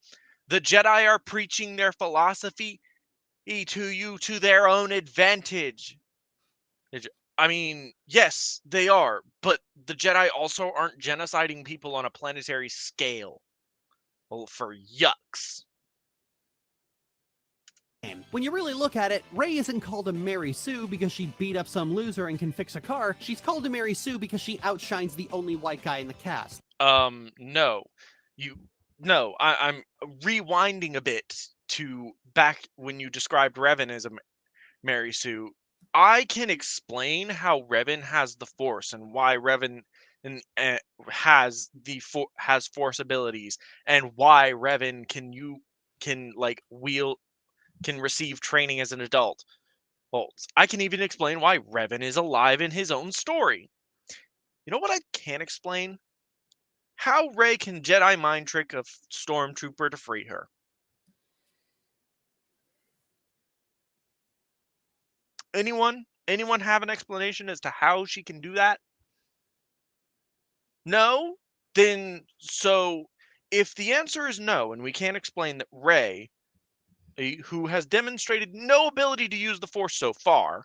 the Jedi are preaching their philosophy to you to their own advantage. I mean, yes, they are, but the Jedi also aren't genociding people on a planetary scale. Well, for yucks. When you really look at it, Rey isn't called a Mary Sue because she beat up some loser and can fix a car. She's called a Mary Sue because she outshines the only white guy in the cast. No. I'm rewinding a bit to back when you described Revan as a Mary Sue. I can explain how Revan has the Force and why Revan has Force abilities, and why Revan can receive training as an adult. Well, I can even explain why Revan is alive in his own story. You know what I can't explain? How Rey can Jedi mind trick a stormtrooper to free her. Anyone? Anyone have an explanation as to how she can do that? No? Then, so, if the answer is no, and we can't explain that Rey, who has demonstrated no ability to use the Force so far,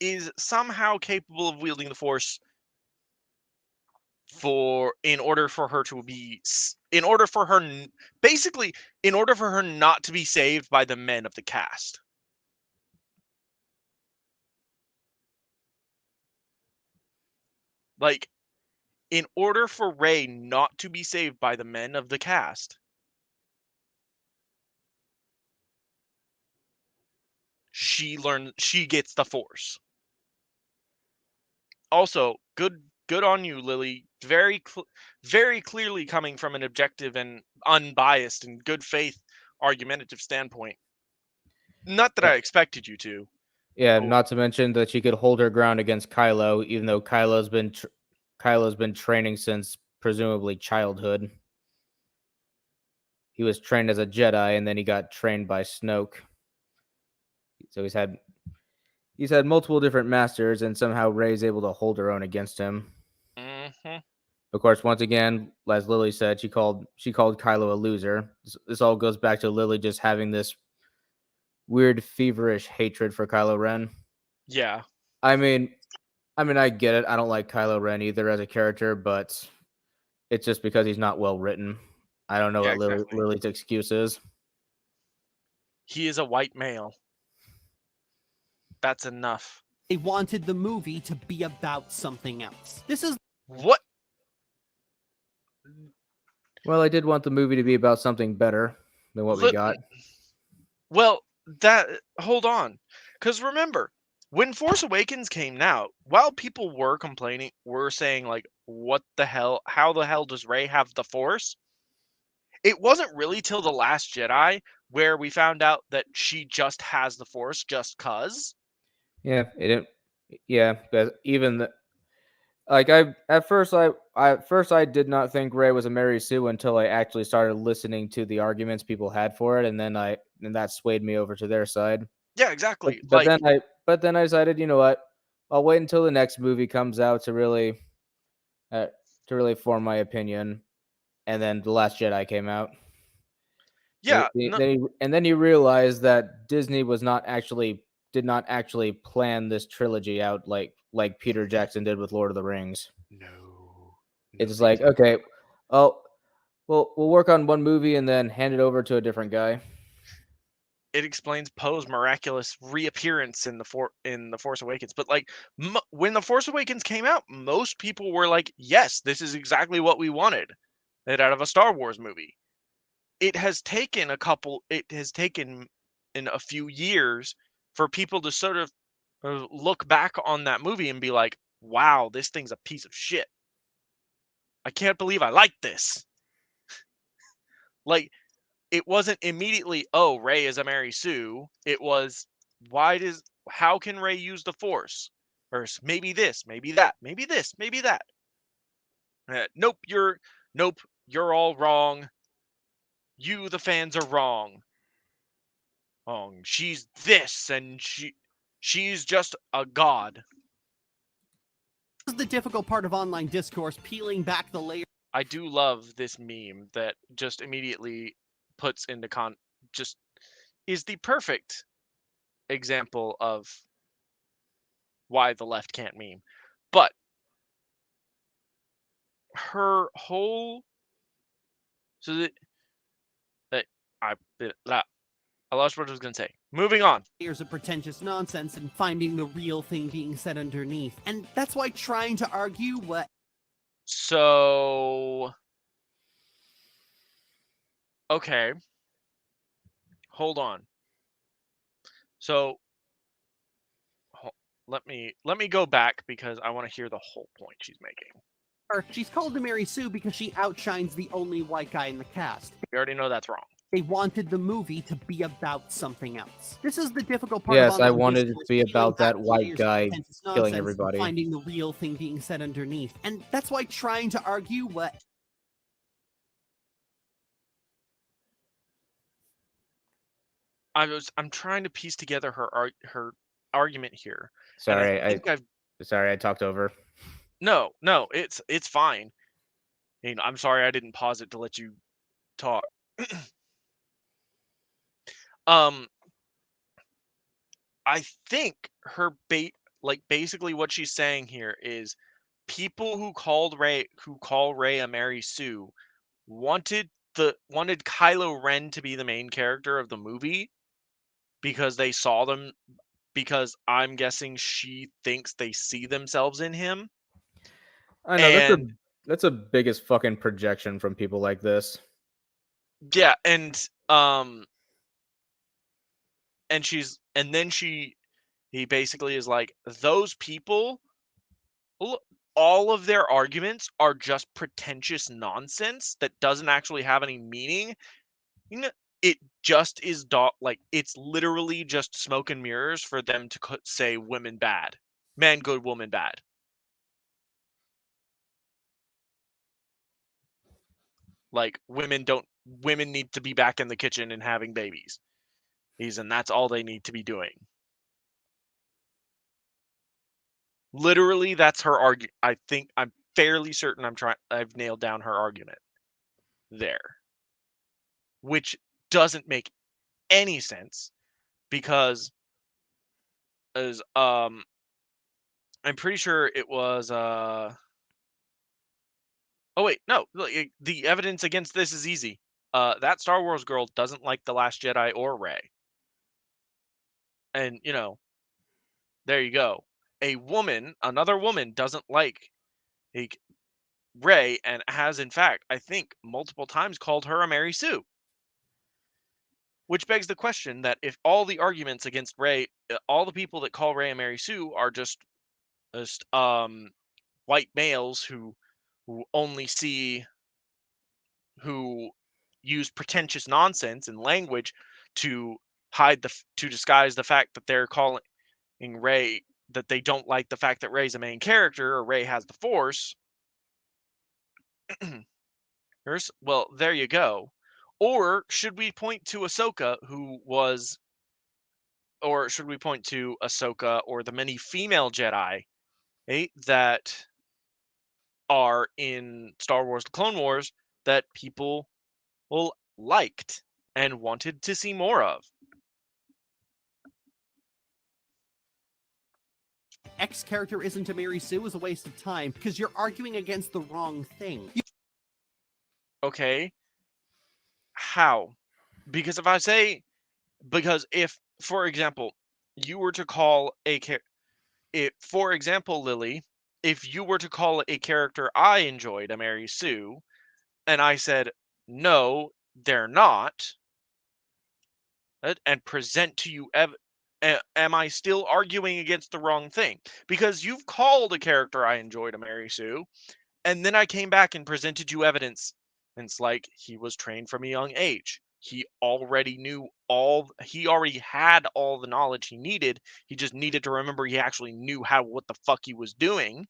is somehow capable of wielding the Force in order for her not to be saved by the men of the cast. Like, in order for Rey not to be saved by the men of the cast, she gets the Force. Also, good on you, Lily. Very clearly coming from an objective and unbiased and good faith argumentative standpoint. Not that I expected you to. Yeah, Oh. not to mention that she could hold her ground against Kylo, even though Kylo's been training since presumably childhood. He was trained as a Jedi, and then he got trained by Snoke. So he's had multiple different masters, and somehow Rey's able to hold her own against him. Mm-hmm. Of course, once again, as Lily said, she called Kylo a loser. This all goes back to Lily just having this weird feverish hatred for Kylo Ren. Yeah. I mean, I get it. I don't like Kylo Ren either as a character, but it's just because he's not well written. I don't know Yeah, what exactly. Lily's excuse is. He is a white male. That's enough. They wanted the movie to be about something else. This is What? Well, I did want the movie to be about something better than what we got. Well, hold on. Because remember, when Force Awakens came out, while people were saying, like, what the hell, how the hell does Rey have the Force? It wasn't really till The Last Jedi where we found out that she just has the Force just cuz. Yeah, it didn't. Yeah, because even at first I did not think Rey was a Mary Sue until I actually started listening to the arguments people had for it, and then that swayed me over to their side. Yeah, exactly. But then I decided, you know what? I'll wait until the next movie comes out to really form my opinion. And then The Last Jedi came out. Yeah. Then you realize that Disney did not actually plan this trilogy out like Peter Jackson did with Lord of the Rings. No. It's like, okay, we'll work on one movie and then hand it over to a different guy. it explains Poe's miraculous reappearance in the Force Awakens. But like when the Force Awakens came out, most people were like, "Yes, this is exactly what we wanted it out of a Star Wars movie." It has taken in a few years for people to sort of look back on that movie and be like, "Wow, this thing's a piece of shit. I can't believe I like this." Like, it wasn't immediately, "Oh, Rey is a Mary Sue." It was, how can Rey use the Force? Or maybe this, maybe that, maybe this, maybe that. Nope, you're all wrong. You, the fans, are wrong. She's this, and she's just a god. This is the difficult part of online discourse, peeling back the layers. I do love this meme that just immediately puts into just is the perfect example of why the left can't meme. But her whole I lost what I was gonna say. Moving on. Layers of pretentious nonsense and finding the real thing being said underneath. And that's why trying to argue what... So, okay. Hold on. So, let me go back because I want to hear the whole point she's making. She's called to Mary Sue because she outshines the only white guy in the cast. We already know that's wrong. They wanted the movie to be about something else. This is the difficult part. Yes, I wanted it to be about that white guy killing everybody. Finding the real thing being said underneath. And that's why trying to argue what... I'm trying to piece together her argument here. Sorry, I talked over. No, it's fine. I'm sorry I didn't pause it to let you talk. I think her basically what she's saying here is people who call Rey a Mary Sue wanted Kylo Ren to be the main character of the movie because they saw them, because I'm guessing she thinks they see themselves in him. I know, that's a biggest fucking projection from people like this. Yeah, and then he basically is like, those people, all of their arguments are just pretentious nonsense that doesn't actually have any meaning. It just is it's literally just smoke and mirrors for them to say women bad, man good, woman bad. Like women need to be back in the kitchen and having babies. And that's all they need to be doing. Literally, that's her argument. I'm fairly certain I've nailed down her argument there. Which doesn't make any sense because I'm pretty sure it was oh wait, no, the evidence against this is easy. That Star Wars girl doesn't like The Last Jedi or Rey. And there you go. Another woman doesn't like Rey and has in fact, I think, multiple times called her a Mary Sue. Which begs the question that if all the arguments against Rey, all the people that call Rey a Mary Sue are just white males who use pretentious nonsense and language to disguise the fact that they're calling Rey, that they don't like the fact that Rey's a main character or Rey has the Force. Well, there you go. Or should we point to Ahsoka, or should we point to Ahsoka or the many female Jedi that are in Star Wars: The Clone Wars that people liked and wanted to see more of? X character isn't a Mary Sue is a waste of time because you're arguing against the wrong thing. Okay. How? Because if I say Because if, for example, you were to call for example, Lily, if you were to call a character I enjoyed a Mary Sue, and I said, no, they're not, and present to you, am I still arguing against the wrong thing? Because you've called a character I enjoyed a Mary Sue, and then I came back and presented you evidence. And it's like he was trained from a young age. He already had all the knowledge he needed. He just needed to remember he actually knew what the fuck he was doing.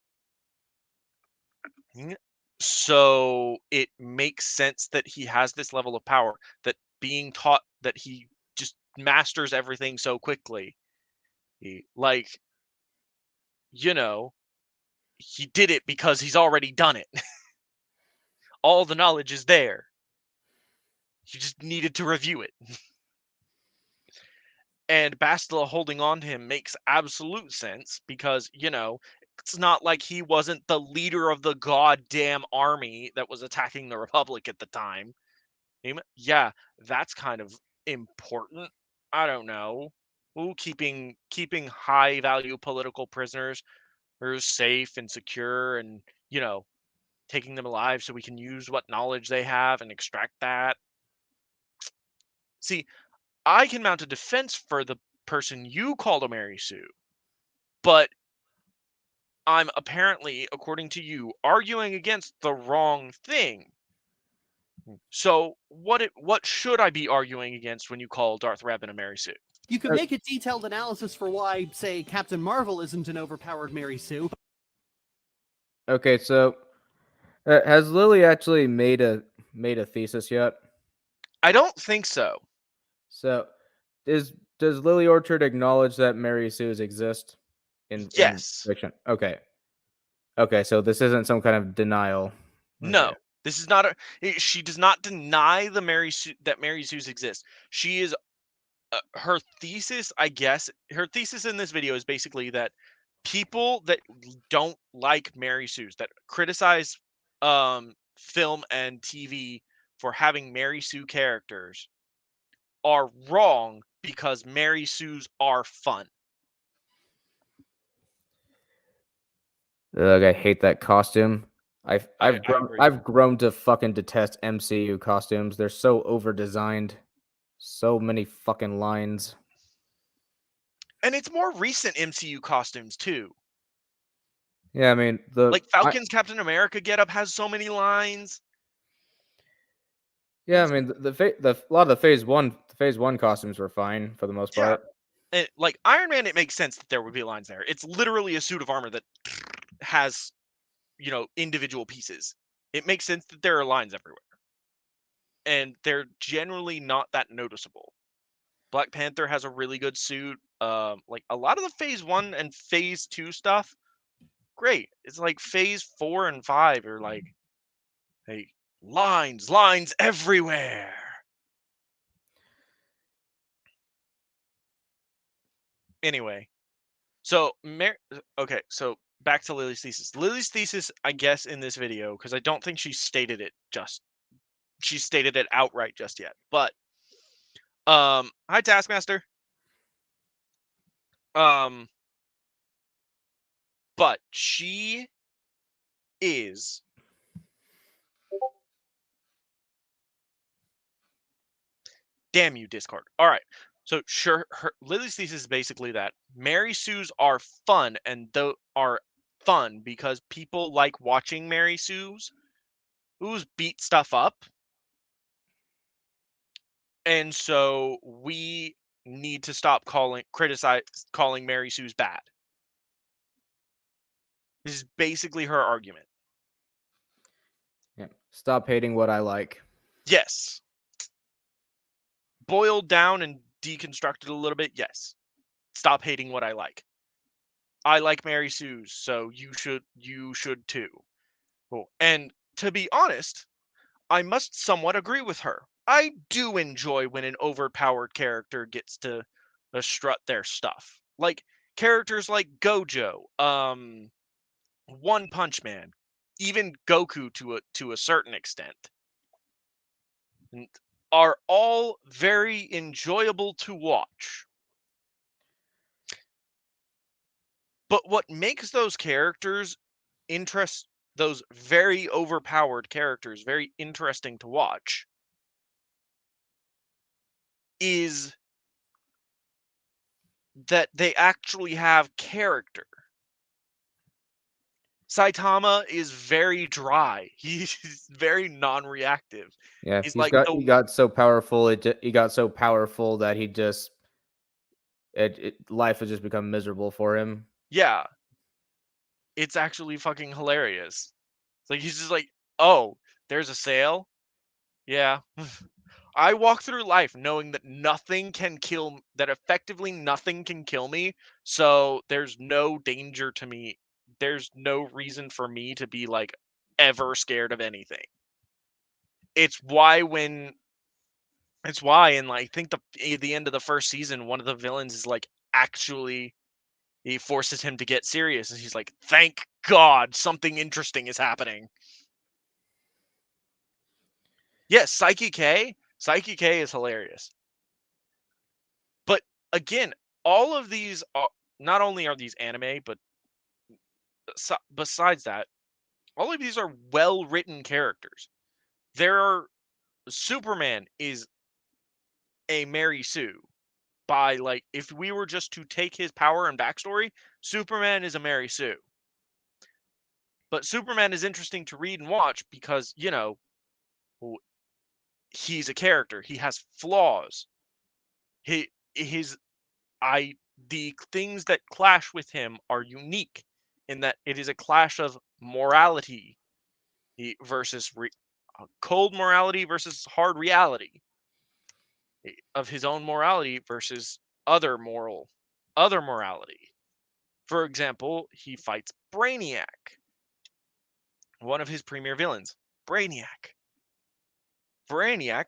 So it makes sense that he has this level of power, that being taught that he just masters everything so quickly. Like, he did it because he's already done it. All the knowledge is there. He just needed to review it. And Bastila holding on to him makes absolute sense because, it's not like he wasn't the leader of the goddamn army that was attacking the Republic at the time. Yeah, that's kind of important. I don't know. Ooh, keeping high value political prisoners are safe and secure, and taking them alive so we can use what knowledge they have and extract that. See, I can mount a defense for the person you called a Mary Sue, but I'm apparently, according to you, arguing against the wrong thing. So what should I be arguing against when you call Darth Revan a Mary Sue? You can make a detailed analysis for why, say, Captain Marvel isn't an overpowered Mary Sue. Okay, so has Lily actually made a thesis yet? I don't think so. So, does Lily Orchard acknowledge that Mary Sues exist in Yes. fiction? Okay. Okay, so this isn't some kind of denial. No, Okay. this is not she does not deny that Mary Sues exist. She is her thesis, I guess. Her thesis in this video is basically that people that don't like Mary Sues, that criticize film and TV for having Mary Sue characters, are wrong because Mary Sues are fun. Ugh, I hate that costume. I agree. I've grown to fucking detest MCU costumes. They're so over designed. So many fucking lines. And it's more recent MCU costumes too. Yeah, I mean Like Falcon's Captain America getup has so many lines. Yeah, I mean a lot of the phase one costumes were fine for the most part. Like Iron Man, it makes sense that there would be lines there. It's literally a suit of armor that has, individual pieces. It makes sense that there are lines everywhere. And they're generally not that noticeable. Black Panther has a really good suit. Like a lot of the phase 1 and phase 2 stuff, great. It's like phase 4 and 5 are like, hey, lines everywhere. Anyway, so okay, so back to Lily's thesis. Lily's thesis, I guess, in this video, because I don't think she stated it outright just yet. But hi Taskmaster. But she is damn you, Discord. All right. So sure, Lily's thesis is basically that Mary Sues are fun, and are fun because people like watching Mary Sues who's beat stuff up. And so we need to stop calling Mary Sue's bad. This is basically her argument. Yeah. Stop hating what I like. Yes. Boiled down and deconstructed a little bit, yes. Stop hating what I like. I like Mary Sue's, so you should too. Cool. And to be honest, I must somewhat agree with her. I do enjoy when an overpowered character gets to strut their stuff. Like characters like Gojo, One Punch Man, even Goku to a certain extent. And are all very enjoyable to watch. But what makes those characters those very overpowered characters very interesting to watch is that they actually have character. Saitama is very dry. He's very non-reactive. Yeah, He's like he got so powerful. He got so powerful that he just life has just become miserable for him. yeah, it's actually fucking hilarious. It's like he's just like, "Oh, there's a sale?" Yeah. I walk through life knowing that that effectively nothing can kill me, so there's no danger to me. There's no reason for me to be like ever scared of anything. It's why when it's why in like I think the end of the first season, one of the villains is like actually he forces him to get serious and he's like, "Thank God something interesting is happening." Yes, Psyche K is hilarious. But again, all of these are not only are these anime, but besides that, all of these are well-written characters. There are Superman is a Mary Sue by like if we were just to take his power and backstory, Superman is a Mary Sue. But Superman is interesting to read and watch because, he's a character. He has flaws. He his I the things that clash with him are unique in that it is a clash of morality versus cold morality versus hard reality, of his own morality versus other morality. For example, he fights Brainiac, one of his premier villains. Brainiac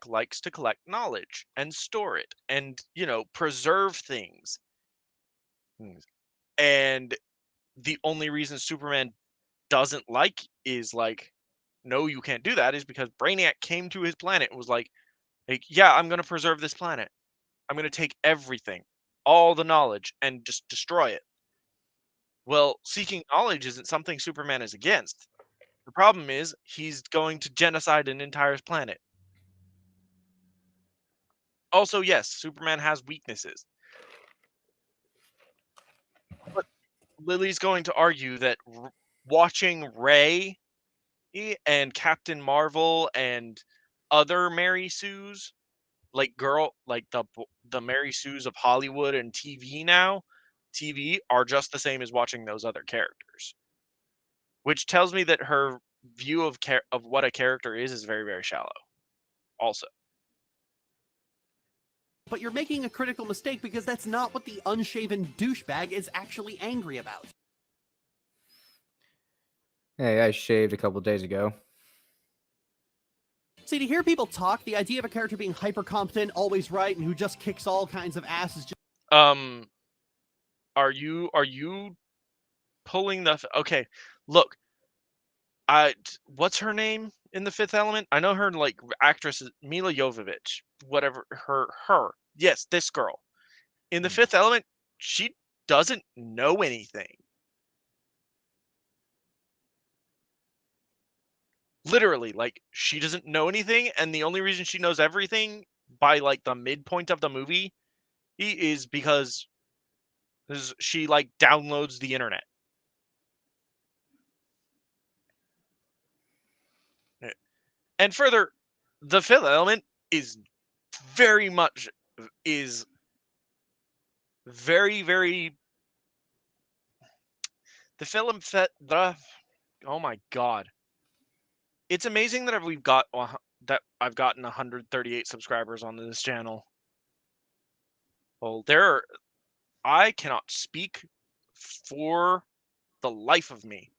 likes to collect knowledge and store it and, preserve things. And the only reason Superman doesn't is like, no, you can't do that, is because Brainiac came to his planet and was like, yeah, I'm gonna preserve this planet. I'm gonna take everything, all the knowledge, and just destroy it. Well, seeking knowledge isn't something Superman is against. The problem is he's going to genocide an entire planet. Also, yes, Superman has weaknesses. But Lily's going to argue that watching Ray and Captain Marvel and other Mary Sues, like the Mary Sues of Hollywood and TV are just the same as watching those other characters, which tells me that her view of what a character is very, very shallow. Also, But you're making a critical mistake because that's not what the unshaven douchebag is actually angry about. Hey, I shaved a couple days ago. See, to hear people talk, the idea of a character being hyper competent, always right, and who just kicks all kinds of ass is just are you pulling the okay? Look, what's her name in The Fifth Element? I know her like actress is Mila Jovovich, whatever her. Yes, this girl in The Fifth Element. She doesn't know anything. Literally, like she doesn't know anything, and the only reason she knows everything by like the midpoint of the movie is because she like downloads the internet. And further, The Fifth Element is very much is very very the film the oh my god, it's amazing that that I've gotten 138 subscribers on this channel. Well, I cannot speak for the life of me.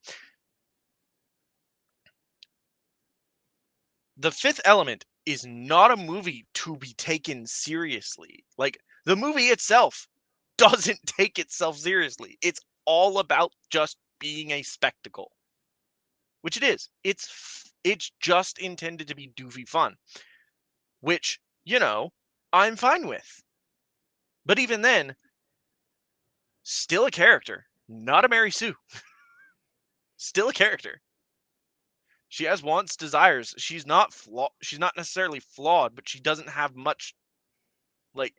The Fifth Element is not a movie to be taken seriously. Like the movie itself doesn't take itself seriously. It's all about just being a spectacle, which it is. It's just intended to be doofy fun, which I'm fine with. But even then, still a character, not a Mary Sue. Still a character. She has wants, desires. She's not necessarily flawed, but she doesn't have much. Like,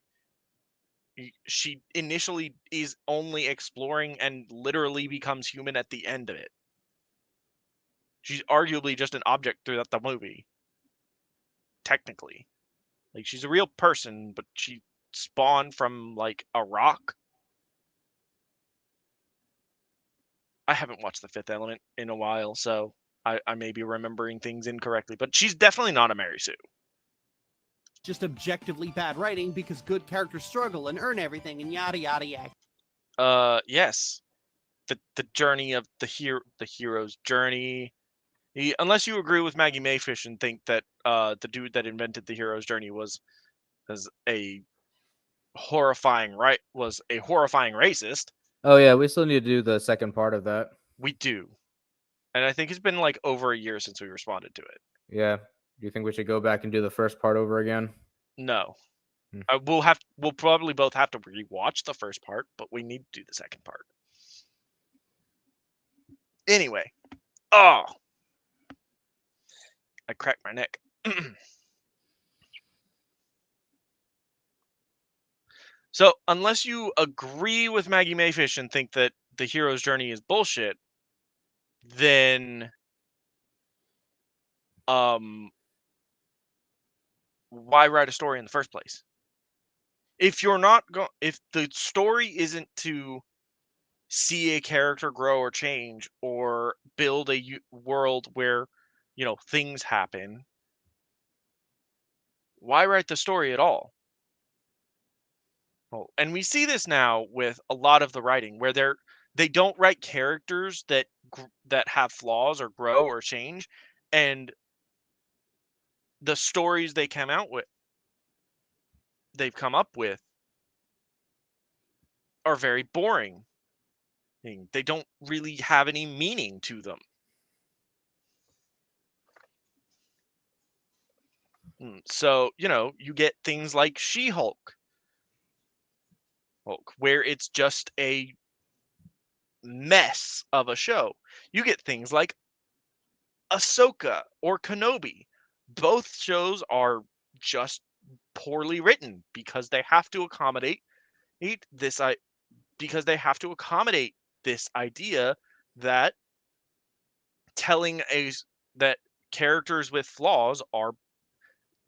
she initially is only exploring and literally becomes human at the end of it. She's arguably just an object throughout the movie. Technically. Like, she's a real person, but she spawned from, like, a rock. I haven't watched The Fifth Element in a while, so I may be remembering things incorrectly, but she's definitely not a Mary Sue. Just objectively bad writing because good characters struggle and earn everything and yada yada yada. Yes. The journey of the hero's journey. Unless you agree with Maggie Mayfish and think that the dude that invented the hero's journey was a horrifying racist. Oh yeah, we still need to do the second part of that. We do. And I think it's been like over a year since we responded to it. Yeah. Do you think we should go back and do the first part over again? No. Hmm. We'll probably both have to rewatch the first part, but we need to do the second part. Anyway. Oh. I cracked my neck. So, unless you agree with Maggie Mayfish and think that the hero's journey is bullshit, then why write a story in the first place? If you're not if the story isn't to see a character grow or change or build a world where, things happen, why write the story at all? Well, and we see this now with a lot of the writing where they don't write characters that have flaws or grow or change, and the stories they've come up with are very boring. They don't really have any meaning to them. So, you get things like She-Hulk, where it's just a mess of a show. You get things like Ahsoka or Kenobi. Both shows are just poorly written because they have to accommodate this idea that that characters with flaws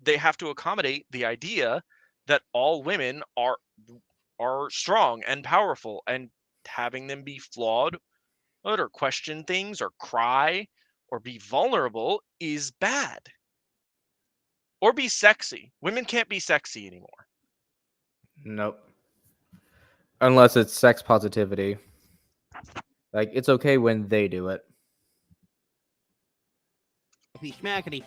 they have to accommodate the idea that all women are strong and powerful, and having them be flawed or question things or cry or be vulnerable is bad. Or be sexy. Women can't be sexy anymore. Nope. Unless it's sex positivity. Like, it's okay when they do it.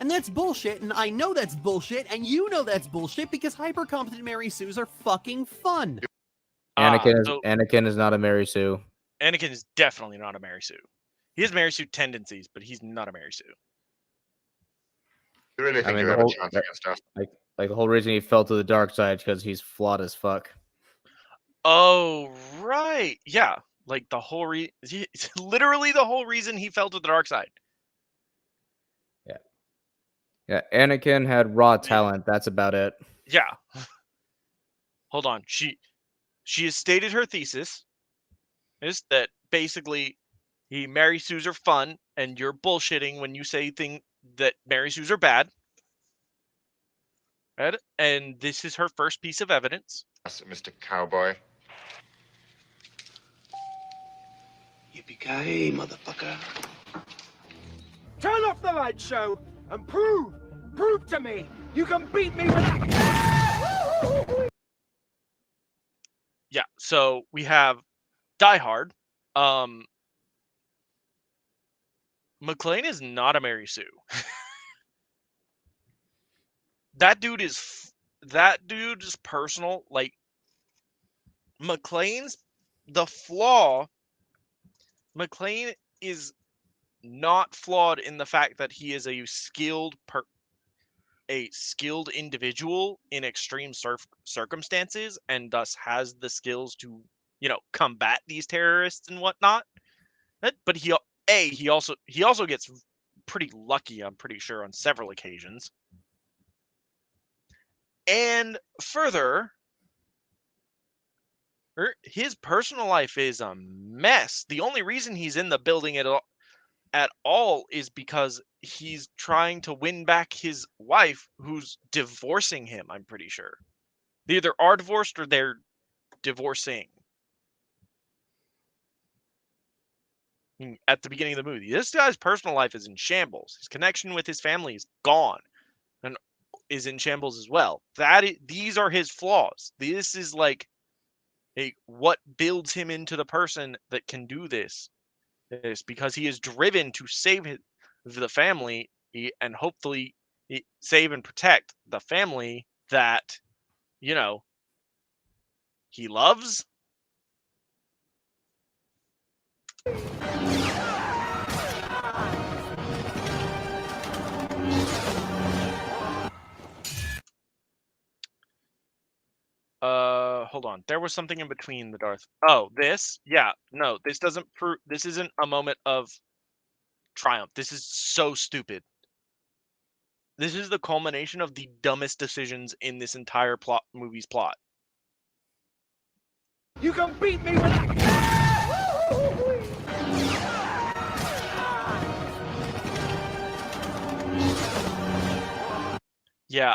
And that's bullshit, and I know that's bullshit, and you know that's bullshit because hyper-competent Mary Sues are fucking fun. Anakin is not a Mary Sue. Anakin is definitely not a Mary Sue. He has Mary Sue tendencies, but he's not a Mary Sue. You really think you have a chance against us? Like the whole reason he fell to the dark side because he's flawed as fuck. Oh, right. Yeah. Like it's literally the whole reason he fell to the dark side. Yeah, Anakin had raw talent. That's about it. Yeah. Hold on. She has stated her thesis is that basically Mary Sues are fun and you're bullshitting when you say that Mary Sues are bad. Right? And this is her first piece of evidence. That's Mr. Cowboy. Yippee-ki-yay, motherfucker. Turn off the light show and prove to me you can beat me with that. Yeah, so we have Die Hard. McClane is not a Mary Sue. That dude is personal. Like, McClane is not flawed in the fact that he is a skilled a skilled individual in extreme circumstances, and thus has the skills to, combat these terrorists and whatnot. But he also gets pretty lucky, I'm pretty sure, on several occasions. And further, his personal life is a mess. The only reason he's in the building at all is because he's trying to win back his wife, who's divorcing him, I'm pretty sure. They either are divorced or they're divorcing. At the beginning of the movie, this guy's personal life is in shambles. His connection with his family is gone and is in shambles as well. These are his flaws. This is like what builds him into the person that can do this. Is because he is driven to save the family and hopefully save and protect the family that, he loves. Hold on. There was something in between the Darth. Oh, this? Yeah. No, this doesn't prove. This isn't a moment of triumph. This is so stupid. This is the culmination of the dumbest decisions in this entire movie's plot. You can beat me with that. Yeah,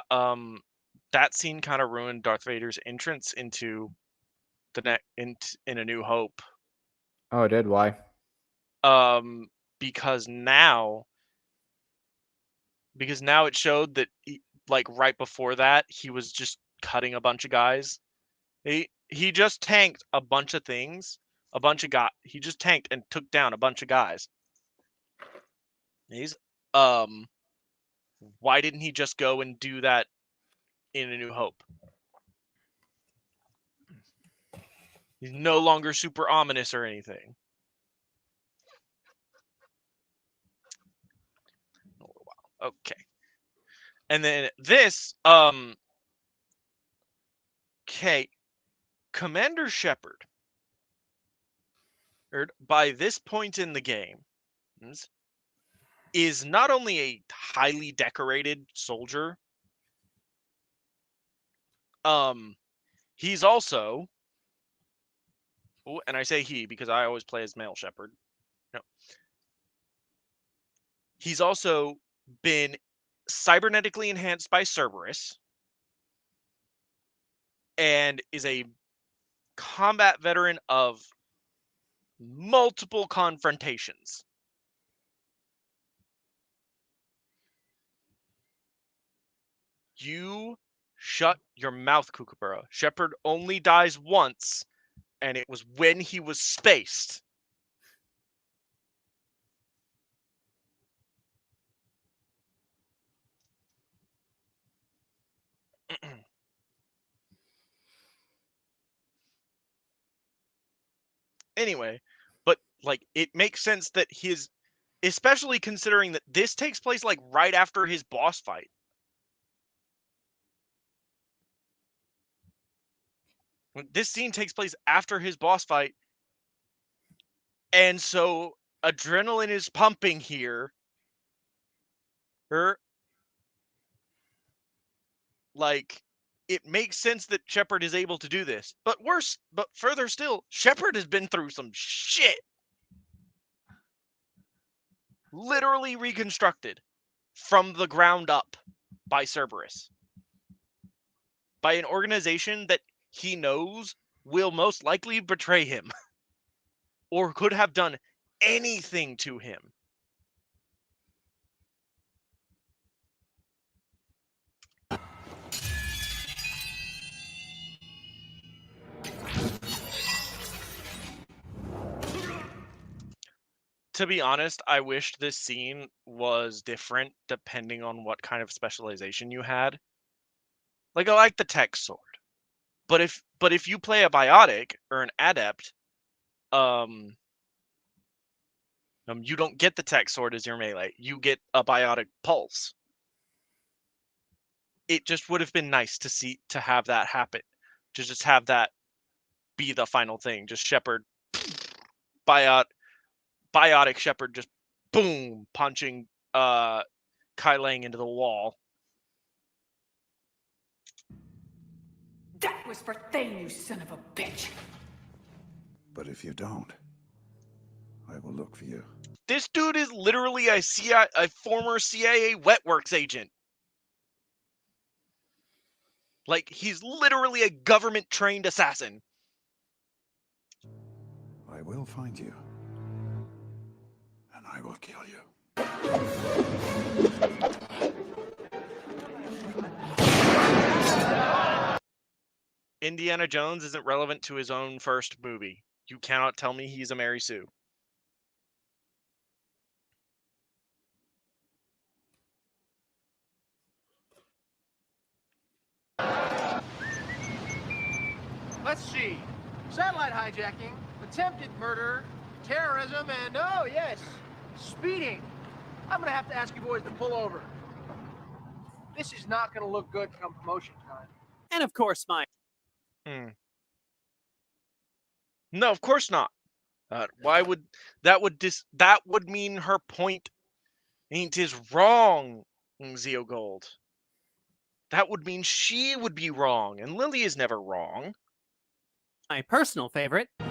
that scene kind of ruined Darth Vader's entrance into the in A New Hope. Oh, it did. Why? Because now it showed that like right before that he was just cutting a bunch of guys. He just tanked a bunch of things, he just tanked and took down a bunch of guys. He's why didn't he just go and do that in A New Hope? He's no longer super ominous or anything. Okay. And then this, okay, Commander Shepard, by this point in the game, is not only a highly decorated soldier, he's also, and I say he because I always play as male Shepard. No. He's also been cybernetically enhanced by Cerberus and is a combat veteran of multiple confrontations. You shut your mouth, Kookaburra. Shepard only dies once, and it was when he was spaced. Anyway, but like it makes sense that especially considering that this takes place like right after his boss fight. This scene takes place after his boss fight, and so adrenaline is pumping here. Like, it makes sense that Shepard is able to do this. But further still, Shepard has been through some shit. Literally reconstructed from the ground up by Cerberus. By an organization that he knows will most likely betray him. Or could have done anything to him. To be honest, I wished this scene was different depending on what kind of specialization you had. Like, I like the tech sword. But if you play a biotic or an adept, you don't get the tech sword as your melee. You get a biotic pulse. it just would have been nice to have that happen, to just have that be the final thing. Just Shepard, biotic Shepard, just boom, punching Kai Lang into the wall. That was for Thane, you son of a bitch. But if you don't, I will look for you. This dude is literally a former CIA wetworks agent. Like, he's literally a government-trained assassin. I will find you. And I will kill you. Indiana Jones isn't relevant to his own first movie. You cannot tell me he's a Mary Sue. Let's see. Satellite hijacking, attempted murder, terrorism, and oh yes, speeding. I'm gonna have to ask you boys to pull over. This is not gonna look good come promotion time. And of course, my No, of course not. Why would that would mean her point ain't is wrong, Zeo Gold. That would mean she would be wrong, and Lily is never wrong. my personal favorite. Y'all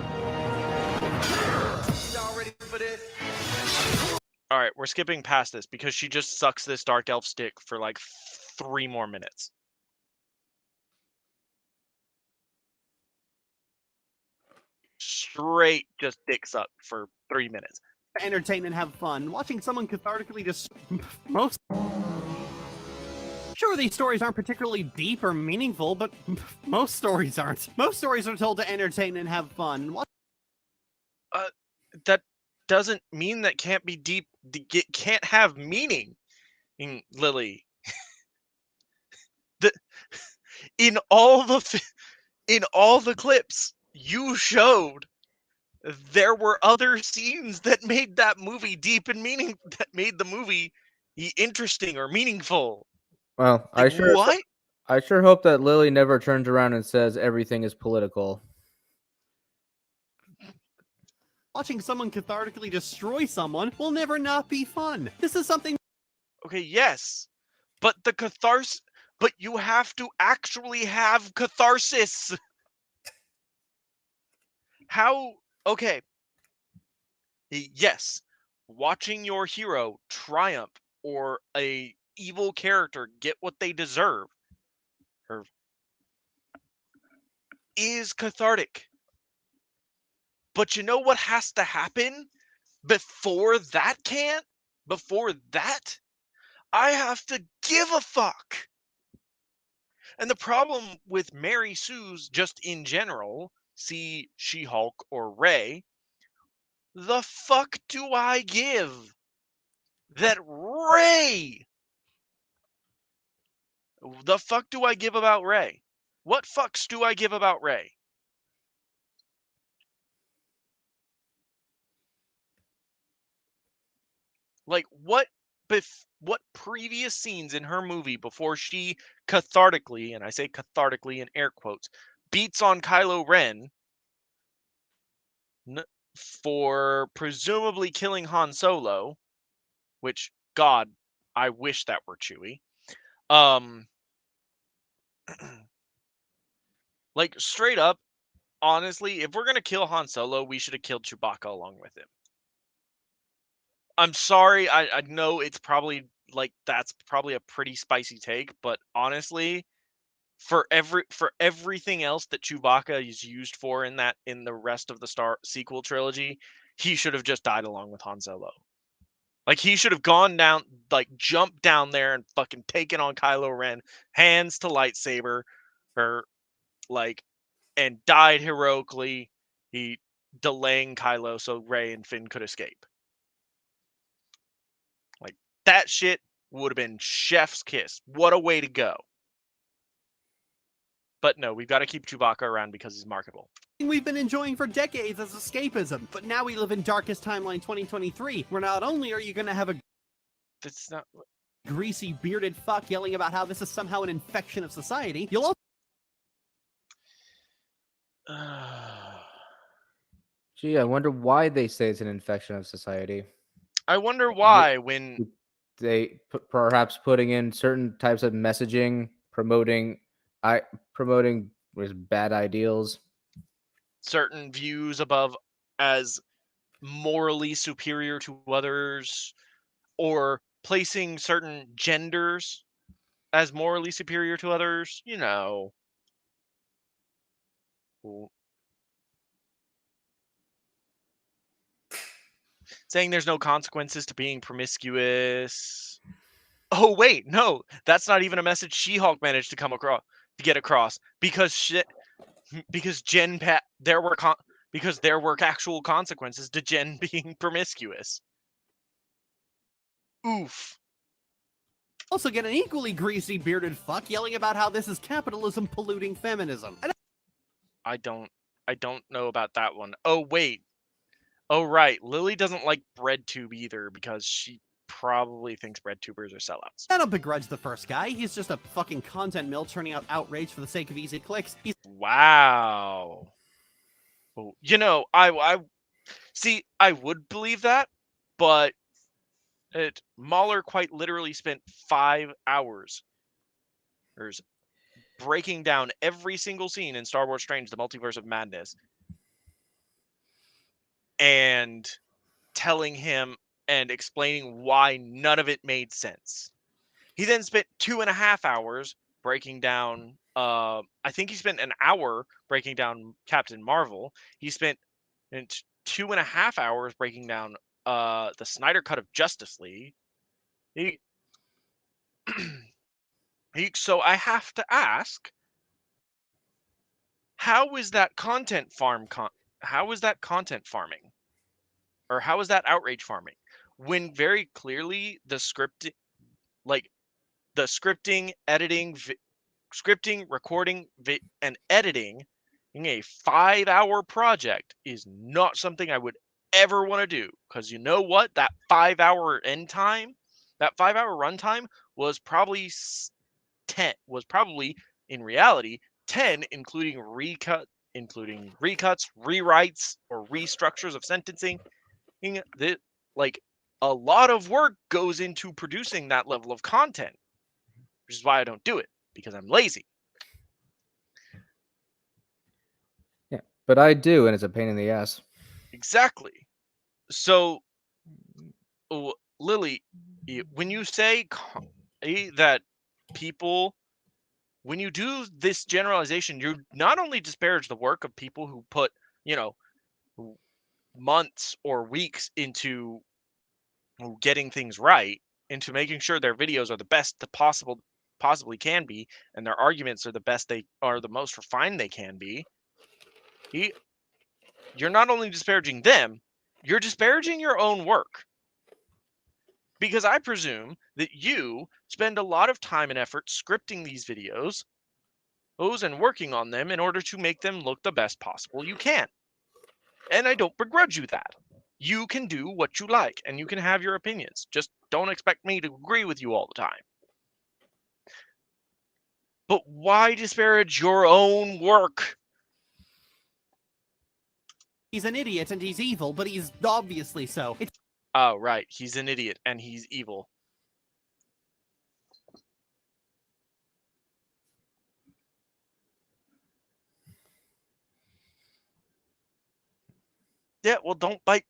ready for this? All right, we're skipping past this because she just sucks this dark elf stick for like 3 more minutes. Straight just dick suck for 3 minutes. Entertain and have fun. Watching someone cathartically just most. Sure, these stories aren't particularly deep or meaningful, but most stories aren't. Most stories are told to entertain and have fun. That doesn't mean that can't be deep. Can't have meaning. In Lily, in all the clips you showed, there were other scenes that made that movie deep and meaning. That made the movie interesting or meaningful. Well, Like, what? I sure hope that Lily never turns around and says everything is political. Watching someone cathartically destroy someone will never not be fun. This is something. Okay, yes, but the catharsis. But you have to actually have catharsis. How? Okay. Yes, watching your hero triumph or a evil character get what they deserve is cathartic. But you know what has to happen before that can't? Before that, I have to give a fuck. And the problem with Mary Sue's just in general, see She-Hulk or Rey, the fuck do I give that Rey? The fuck do I give about Rey? What fucks do I give about Rey? Like, what previous scenes in her movie before she cathartically, and I say cathartically in air quotes, beats on Kylo Ren for presumably killing Han Solo, which, God, I wish that were Chewie. Like, straight up, honestly, if we're gonna kill Han Solo, we should have killed Chewbacca along with him. I'm sorry, I know it's probably like that's probably a pretty spicy take, but honestly, for everything else that Chewbacca is used for in the rest of the Star sequel trilogy, he should have just died along with Han Solo. Like, he should have gone down, like, jumped down there and fucking taken on Kylo Ren, hands to lightsaber, or like, and died heroically. He delaying Kylo so Rey and Finn could escape. Like, that shit would have been chef's kiss. What a way to go. But no, we've got to keep Chewbacca around because he's marketable. We've been enjoying for decades as escapism, but now we live in darkest timeline 2023, where not only are you going to have a That's not. greasy bearded fuck yelling about how this is somehow an infection of society, you'll also Gee, I wonder why they say it's an infection of society. I wonder why when They perhaps putting in certain types of messaging, promoting bad ideals. certain views above as morally superior to others, or placing certain genders as morally superior to others, you know. Saying there's no consequences to being promiscuous. Oh wait, no, that's not even a message She-Hulk managed to get across because because there were actual consequences to Jen being promiscuous. Oof. also get an equally greasy bearded fuck yelling about how this is capitalism polluting feminism. I don't know about that one. Oh wait. Oh right, Lily doesn't like BreadTube either because she probably thinks BreadTubers are sellouts. I don't begrudge the first guy. He's just a fucking content mill churning out outrage for the sake of easy clicks. Wow. Oh, you know, I see. I would believe that, but Mahler quite literally spent 5 hours breaking down every single scene in Star Wars Strange: The Multiverse of Madness and telling him and explaining why none of it made sense. He then spent 2.5 hours breaking down. I think he spent an hour breaking down Captain Marvel. He spent 2.5 hours breaking down the Snyder cut of Justice League. So I have to ask, how is that content how is that content farming? Or how is that outrage farming? When very clearly the scripting, editing, scripting, recording, and editing in a 5-hour project is not something I would ever want to do. Because you know what? That 5-hour that 5-hour runtime was probably 10, in reality 10, including rekuts, rewrites, or restructures of sentencing. Like, a lot of work goes into producing that level of content, which is why I don't do it, because I'm lazy. Yeah, but I do, and it's a pain in the ass. Exactly. So, Lily, when you say that people, when you do this generalization, you not only disparage the work of people who put, months or weeks into getting things right, into making sure their videos are the best possibly can be, and their arguments are the most refined they can be. You're not only disparaging them, you're disparaging your own work. Because I presume that you spend a lot of time and effort scripting these videos and working on them in order to make them look the best possible you can. And I don't begrudge you that. You can do what you like, and you can have your opinions. Just don't expect me to agree with you all the time. But why disparage your own work? He's an idiot and he's evil, but he's obviously so. Oh, right. He's an idiot and he's evil. Yeah, well, don't bite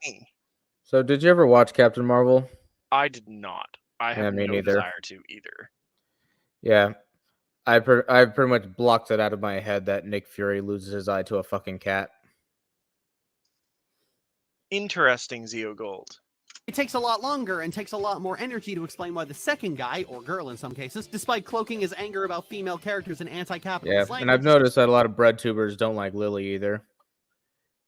me. So, did you ever watch Captain Marvel? I did not. I have me no neither. desire to either. Yeah, I pretty much blocked it out of my head that Nick Fury loses his eye to a fucking cat. Interesting, Zeo Gold. It takes a lot longer and takes a lot more energy to explain why the second guy, or girl in some cases, despite cloaking his anger about female characters in anti-capitalist language... and I've noticed that a lot of BreadTubers don't like Lily either.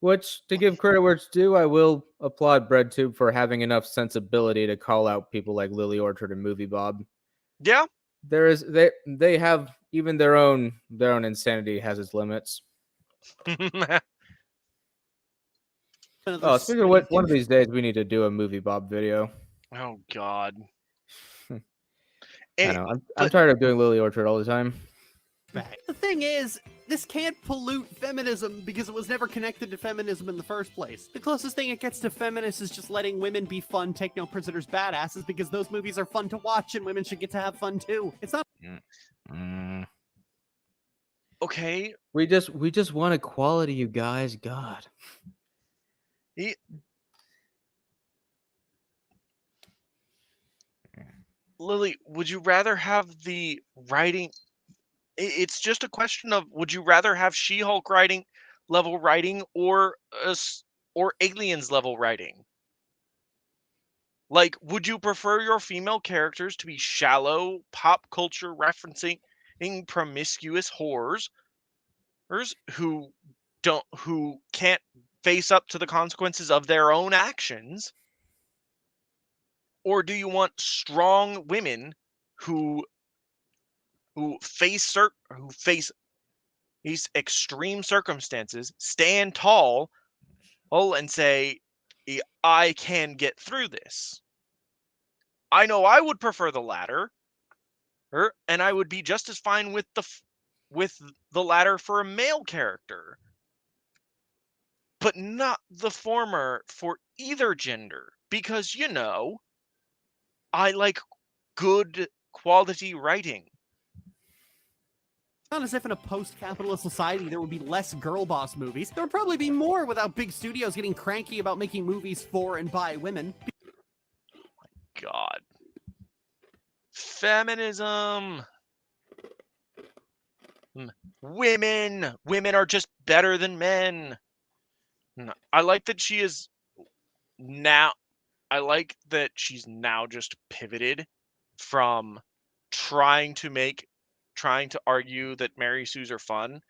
Which, to give credit where it's due, I will applaud BreadTube for having enough sensibility to call out people like Lily Orchard and Movie Bob. Yeah. They have even their own insanity has its limits. Speaking of what, one of these days we need to do a Movie Bob video. Oh God. I And know. I'm but tired of doing Lily Orchard all the time. The thing is, this can't pollute feminism because it was never connected to feminism in the first place. The closest thing it gets to feminist is just letting women be fun, take no prisoners, badasses, because those movies are fun to watch and women should get to have fun too. It's not. okay. We just want equality, you guys. God. He, Lily, would you rather have the writing? It's just a question of would you rather have She-Hulk level writing or or Aliens level writing? Like, would you prefer your female characters to be shallow pop culture referencing promiscuous whores who can't face up to the consequences of their own actions? Or do you want strong women who face these extreme circumstances, stand tall, and say, I can get through this. I know I would prefer the latter, and I would be just as fine with the latter for a male character, but not the former for either gender, because I like good quality writing. Not as if in a post-capitalist society there would be less girl boss movies. There would probably be more without big studios getting cranky about making movies for and by women. God. Feminism. Women are just better than men. I like that she is now I like that she's now just pivoted from trying to argue that Mary Sue's are fun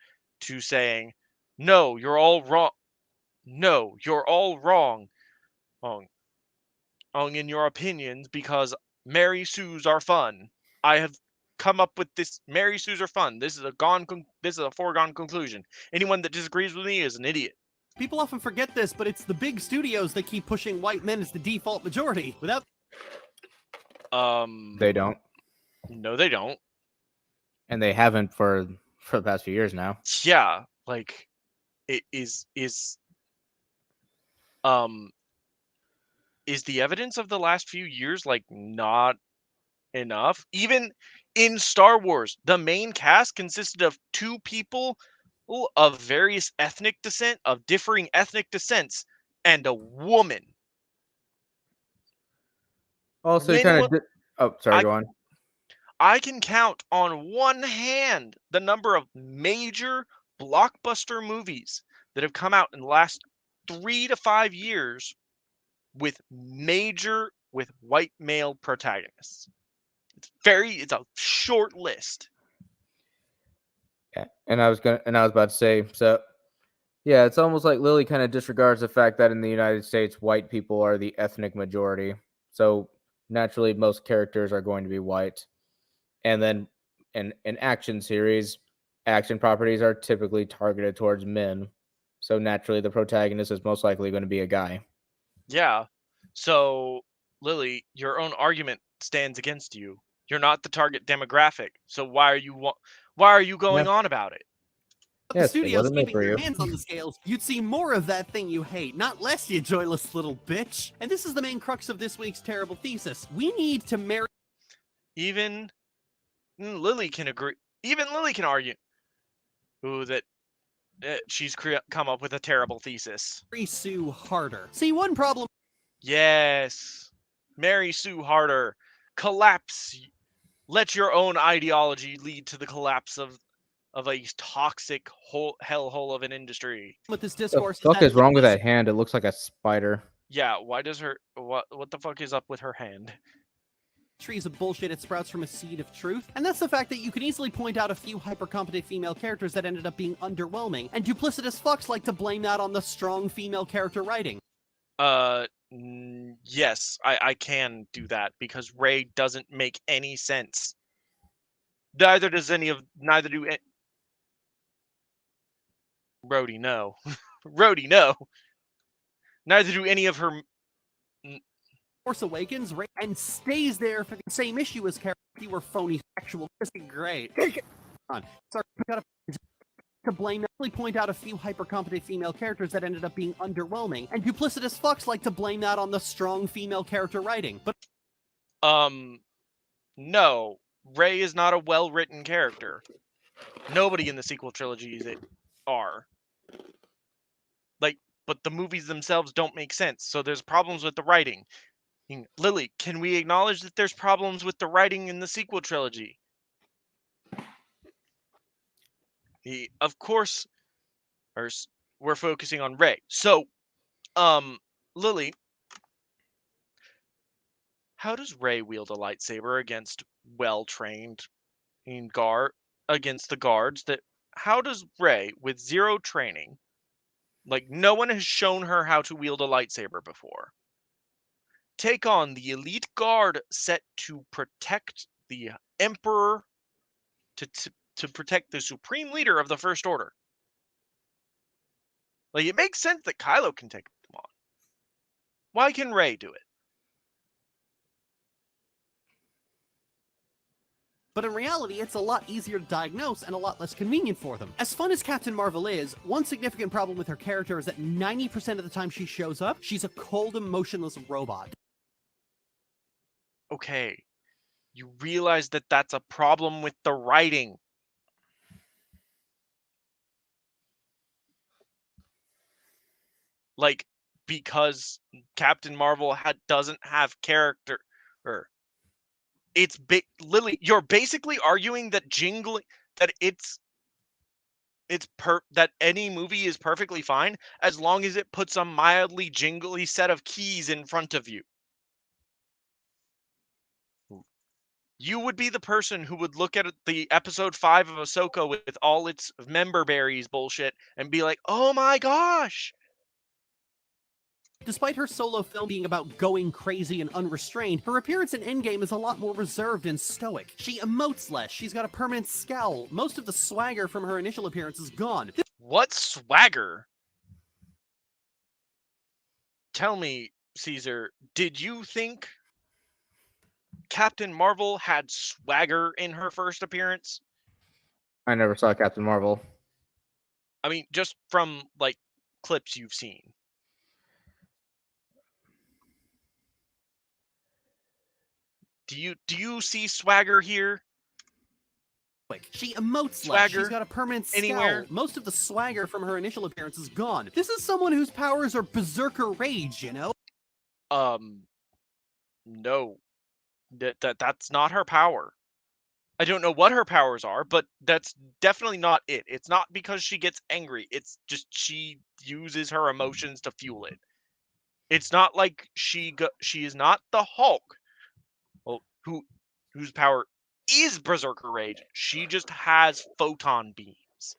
to saying, no, you're all wrong. No, you're all wrong. In your opinions because Mary Sue's are fun. I have come up with this. Mary Sue's are fun. This is a foregone conclusion. Anyone that disagrees with me is an idiot. People often forget this, but it's the big studios that keep pushing white men as the default majority. Without They don't, No, they don't. and they haven't for the past few years now. Yeah, like it is the evidence of the last few years like not enough? Even in Star Wars, the main cast consisted of two people of various of differing ethnic descents, and a woman. Also, When kind wa- of. Oh, sorry. I Go on. I can count on one hand the number of major blockbuster movies that have come out in the last 3 to 5 years with white male protagonists. It's a short list. Yeah, and I was about to say, so yeah, it's almost like Lily kind of disregards the fact that in the United States, white people are the ethnic majority. So naturally, most characters are going to be white. And then in action series, action properties are typically targeted towards men. So naturally, the protagonist is most likely going to be a guy. Yeah. So, Lily, your own argument stands against you. You're not the target demographic. So why are you Yeah. going on about it? the Yes, it studios wasn't made keeping for their you. hands on the scales, you'd see more of that thing you hate, not less, you joyless little bitch. And this is the main crux of this week's terrible thesis. We need to marry Even Lily can agree. Even Lily can argue that she's come up with a terrible thesis. Sue harder. See, one problem Yes. Mary Sue Harder. Collapse. Let your own ideology lead to the collapse of a toxic hellhole of an industry. with this The discourse fuck is is wrong with that hand? It looks like a spider. Yeah, why does what the fuck is up with her hand? trees of bullshit, it sprouts from a seed of truth. And that's the fact that you can easily point out a few hyper-competent female characters that ended up being underwhelming, and duplicitous fucks like to blame that on the strong female character writing. Yes, I can do that because Ray doesn't make any sense. Neither do Rhodey, no. Rhodey, no. Neither do any of her Force Awakens, and stays there for the same issue as characters. You were phony sexual. This is great. Sorry, gotta to blame, only point out a few hyper-competent female characters that ended up being underwhelming, and duplicitous fucks like to blame that on the strong female character writing. But no, Rey is not a well-written character. Nobody in the sequel trilogies are. Like, but the movies themselves don't make sense, so there's problems with the writing. Lily, can we acknowledge that there's problems with the writing in the sequel trilogy? Of course, we're focusing on Rey. So, Lily, how does Rey wield a lightsaber against well-trained against the guards? How does Rey, with zero training, like no one has shown her how to wield a lightsaber before, take on the elite guard set to protect the Emperor, to protect the supreme leader of the First Order? Like, it makes sense that Kylo can take them on. Why can Rey do it? But in reality, it's a lot easier to diagnose and a lot less convenient for them. As fun as Captain Marvel is, one significant problem with her character is that 90% of the time she shows up, she's a cold, emotionless robot. Okay, you realize that that's a problem with the writing. Like, because Captain Marvel doesn't have character, or it's big. Lily, you're basically arguing that that any movie is perfectly fine as long as it puts a mildly jingly set of keys in front of you. You would be the person who would look at the episode 5 of Ahsoka with all its member berries bullshit and be like, oh my gosh. Despite her solo film being about going crazy and unrestrained, her appearance in Endgame is a lot more reserved and stoic. She emotes less, she's got a permanent scowl. Most of the swagger from her initial appearance is gone. What swagger? Tell me, Caesar, did you think Captain Marvel had swagger in her first appearance? I never saw Captain Marvel. I mean, just from, like, clips you've seen. Do you see swagger here? She emotes Swagger less, she's got a permanent scowl. anywhere? Most of the swagger from her initial appearance is gone. This is someone whose powers are berserker rage, you know? No. That's not her power. I don't know what her powers are, but that's definitely not it. It's not because she gets angry. It's just she uses her emotions to fuel it. It's not like she is not the Hulk, well, whose power is berserker rage. She just has photon beams.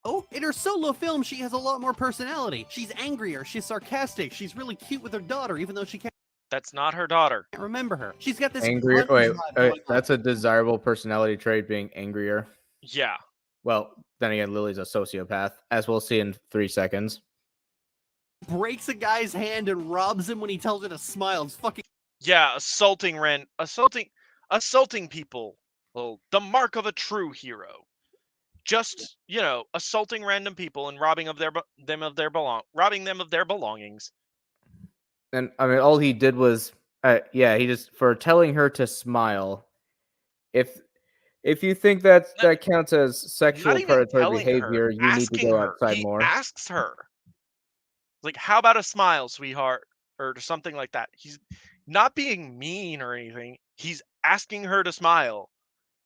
Oh, in her solo film, she has a lot more personality. She's angrier, she's sarcastic, she's really cute with her daughter, even though she can't That's not her daughter. remember her. She's got this Angrier. grunt Wait, vibe going on. that's a desirable personality trait, being angrier. Yeah. Well, then again, Lily's a sociopath, as we'll see in 3 seconds. Breaks a guy's hand and robs him when he tells her to smile. It's fucking Yeah, assaulting people. Well, the mark of a true hero. Just, assaulting random people and robbing them of their belongings. And I mean, all he did was, he just, for telling her to smile. If you think that counts as sexual Not even predatory telling behavior, her, you need to asking go her. outside He more. asks her, like, how about a smile, sweetheart? Or something like that. He's not being mean or anything. He's asking her to smile.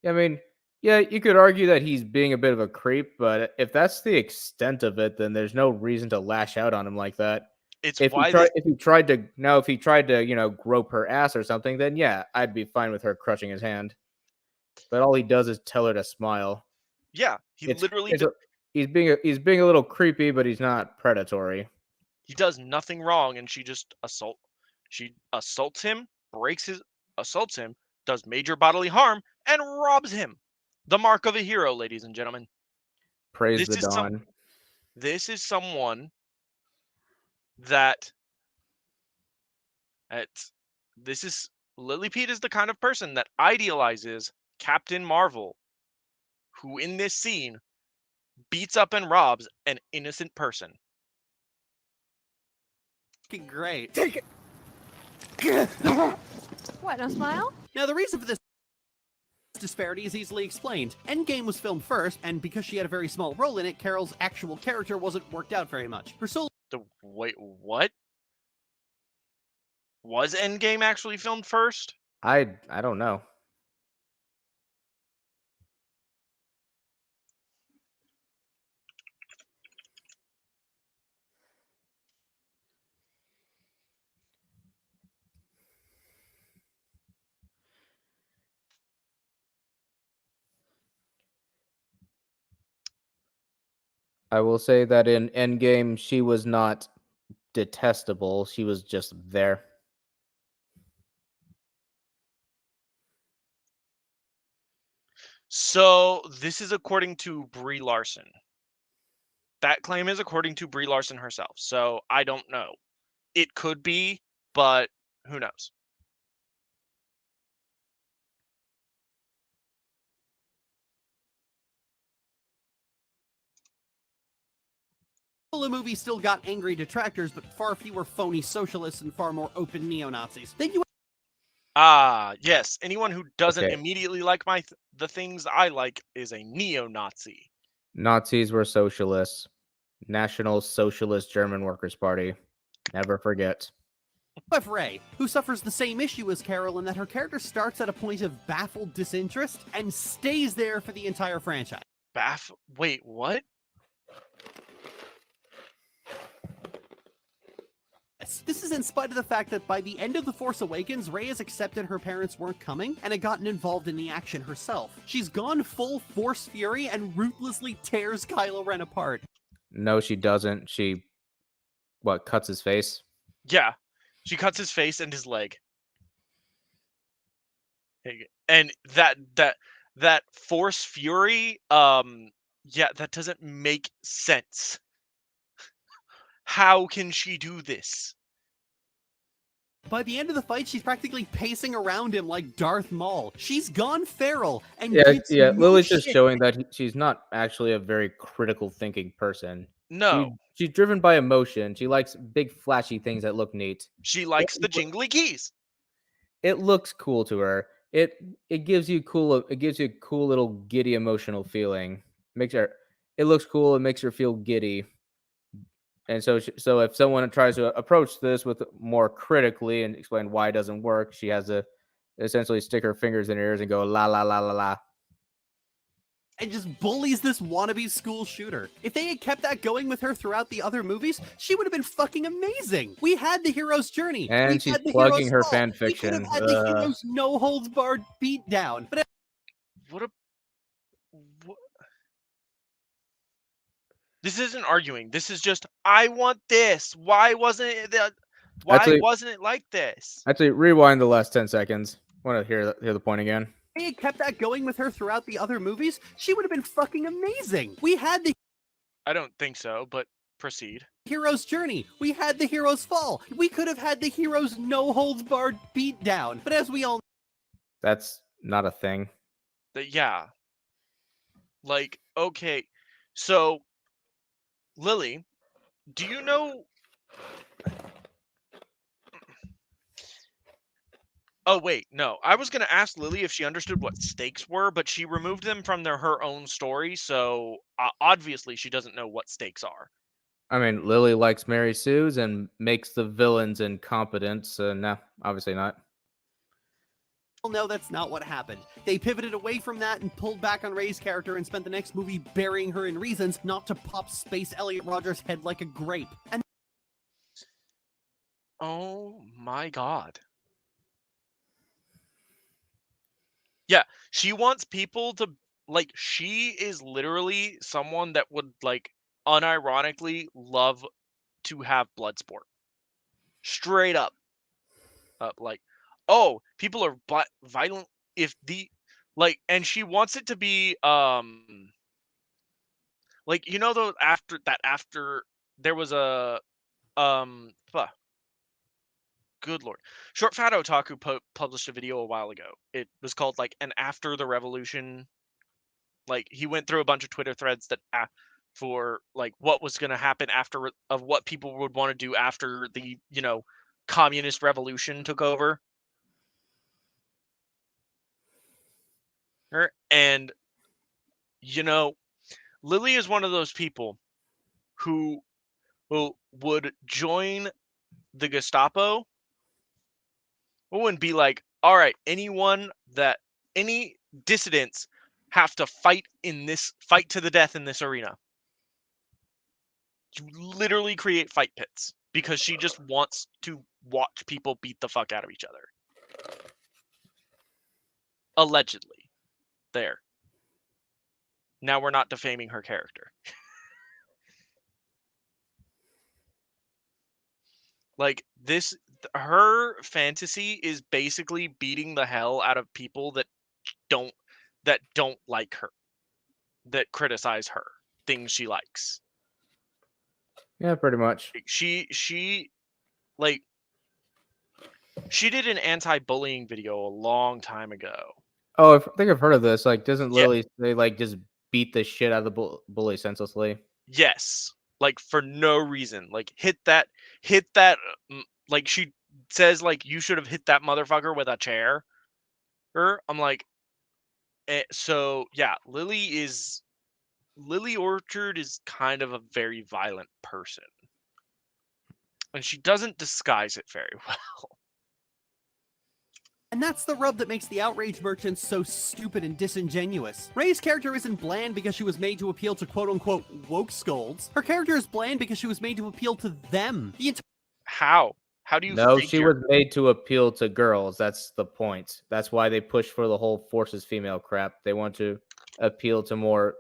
I mean, yeah, you could argue that he's being a bit of a creep, but if that's the extent of it, then there's no reason to lash out on him like that. It's If why he tried to grope her ass or something, then yeah, I'd be fine with her crushing his hand. But all he does is tell her to smile. Yeah, he's being a little creepy, but he's not predatory. He does nothing wrong, and she assaults him, assaults him, does major bodily harm, and robs him. The mark of a hero, ladies and gentlemen. Praise the dawn. This is someone that This is Lily Pete is the kind of person that idealizes Captain Marvel, who in this scene beats up and robs an innocent person. Great. Take it. What, no smile? Now, the reason for this disparity is easily explained. Endgame was filmed first, and because she had a very small role in it, Carol's actual character wasn't worked out very much. Her solo Wait, what? Was Endgame actually filmed first? I don't know. I will say that in Endgame, she was not detestable. She was just there. So this is according to Brie Larson. That claim is according to Brie Larson herself. So I don't know. It could be, but who knows? movie still got angry detractors, but far fewer phony socialists and far more open neo-Nazis. Then you Yes. Anyone who doesn't Okay. immediately like the things I like is a neo-Nazi. Nazis were socialists. National Socialist German Workers' Party. Never forget. have Ray, who suffers the same issue as Carol in that her character starts at a point of baffled disinterest and stays there for the entire franchise. Wait, what? This is in spite of the fact that by the end of The Force Awakens, Rey has accepted her parents weren't coming and had gotten involved in the action herself. She's gone full Force Fury and ruthlessly tears Kylo Ren apart. No, she doesn't. She, cuts his face? Yeah. She cuts his face and his leg. And that Force Fury, yeah, that doesn't make sense. How can she do this? By the end of the fight, she's practically pacing around him like Darth Maul. She's gone feral and Yeah. no Lily's just shit. showing that she's not actually a very critical thinking person. No. She's driven by emotion. She likes big flashy things that look neat. She likes the jingly keys. It looks cool to her. It gives you a cool little giddy emotional feeling. It looks cool. It makes her feel giddy. And so if someone tries to approach this with more critically and explain why it doesn't work, she has to essentially stick her fingers in her ears and go la la la la la. And just bullies this wannabe school shooter. If they had kept that going with her throughout the other movies, she would have been fucking amazing. We had the hero's journey. And she's plugging her fan We could have fiction. had the hero's no holds barred beatdown. But What? This isn't arguing. This is just, I want this. Why wasn't it wasn't it like this? Actually, rewind the last 10 seconds. Want to hear the point again? If they had kept that going with her throughout the other movies, she would have been fucking amazing. We had the I don't think so, but proceed. hero's journey. We had the hero's fall. We could have had the hero's no holds barred beatdown. But as we all That's not a thing. Yeah. Like, okay. So, Lily, do you know... Oh, wait, no. I was going to ask Lily if she understood what stakes were, but she removed them from her own story, so obviously she doesn't know what stakes are. I mean, Lily likes Mary Sue's and makes the villains incompetent, so no, obviously not. know that's not what happened. They pivoted away from that and pulled back on Rey's character and spent the next movie burying her in reasons not to pop Space Elliot Rogers' head like a grape. And oh my god. Yeah, she wants people to, like, she is literally someone that would, like, unironically love to have Bloodsport. Straight up. Like, oh, people are violent if like, and she wants it to be, like, you know, though, after there was a, good lord. Short Fat Otaku published a video a while ago. It was called like an After the Revolution. Like he went through a bunch of Twitter threads that for like what was going to happen after of what people would want to do after the, communist revolution took over. And Lily is one of those people who would join the Gestapo and be like, all right, any dissidents have to fight to the death in this arena. You literally create fight pits because she just wants to watch people beat the fuck out of each other. Allegedly. There. Now we're not defaming her character. Like her fantasy is basically beating the hell out of people that don't like her, that criticize her, things she likes. Yeah, pretty much. She did an anti-bullying video a long time ago. Oh, I think I've heard of this. Like, doesn't Yeah. Lily they like just beat the shit out of the bully senselessly? Yes, like for no reason. Like hit that. Like she says, like you should have hit that motherfucker with a chair. I'm like, so yeah, Lily Orchard is kind of a very violent person, and she doesn't disguise it very well. And that's the rub that makes the outrage merchants so stupid and disingenuous. Rey's character isn't bland because she was made to appeal to quote-unquote woke scolds. Her character is bland because she was made to appeal to them. How? How do you No, she was made to appeal to girls. That's the point. That's why they push for the whole forces female crap. They want to appeal to more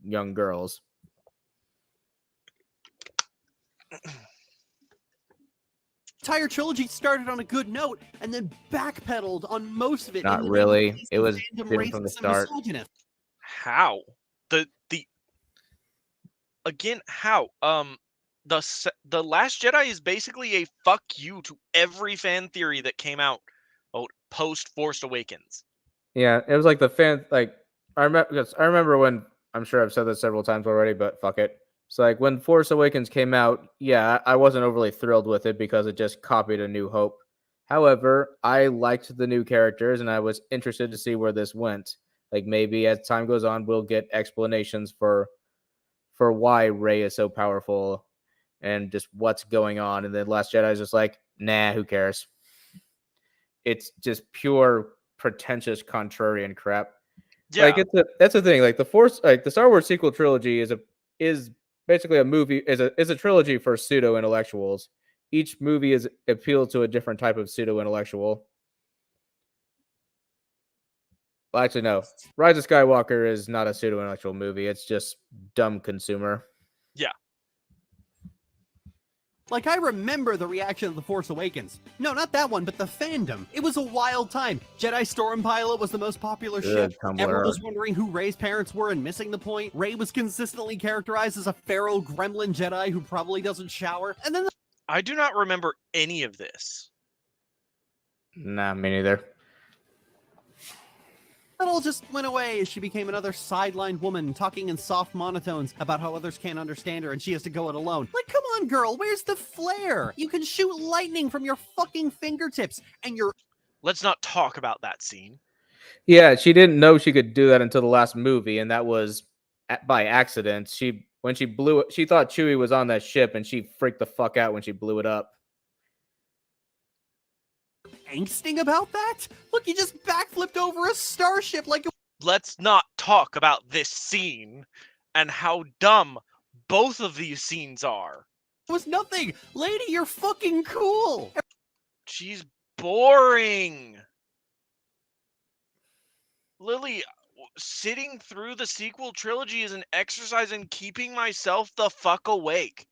young girls. Entire trilogy started on a good note and then backpedaled on most of it. Not really. It was different from the start. How? How? The Last Jedi is basically a fuck you to every fan theory that came out post Force Awakens. Yeah, it was like the fan I remember when, I'm sure I've said this several times already, but fuck it. It's like when Force Awakens came out, yeah, I wasn't overly thrilled with it because it just copied A New Hope. However, I liked the new characters and I was interested to see where this went. Like maybe as time goes on, we'll get explanations for why Rey is so powerful and just what's going on. And then Last Jedi is just like, nah, who cares? It's just pure pretentious contrarian crap. Yeah. Like that's the thing. Like the Star Wars sequel trilogy is basically a movie, is a trilogy for pseudo intellectuals. Each movie is appealed to a different type of pseudo intellectual. Well, actually, no. Rise of Skywalker is not a pseudo intellectual movie. It's just dumb consumer. Yeah. Like, I remember the reaction of The Force Awakens. No, not that one, but the fandom. It was a wild time. Jedi Storm Pilot was the most popular ship. Everyone was wondering who Rey's parents were and missing the point. Rey was consistently characterized as a feral gremlin Jedi who probably doesn't shower. And then I do not remember any of this. Nah, me neither. That all just went away as she became another sidelined woman talking in soft monotones about how others can't understand her and she has to go it alone. Like, come on, girl, where's the flair? You can shoot lightning from your fucking fingertips and you're... Let's not talk about that scene. Yeah, she didn't know she could do that until the last movie, and that was by accident. When she blew it, she thought Chewie was on that ship, and she freaked the fuck out when she blew it up. Angsting about that? Look, you just backflipped over a starship like... Let's not talk about this scene and how dumb both of these scenes are. It was nothing! Lady, you're fucking cool! She's boring! Lily, sitting through the sequel trilogy is an exercise in keeping myself the fuck awake.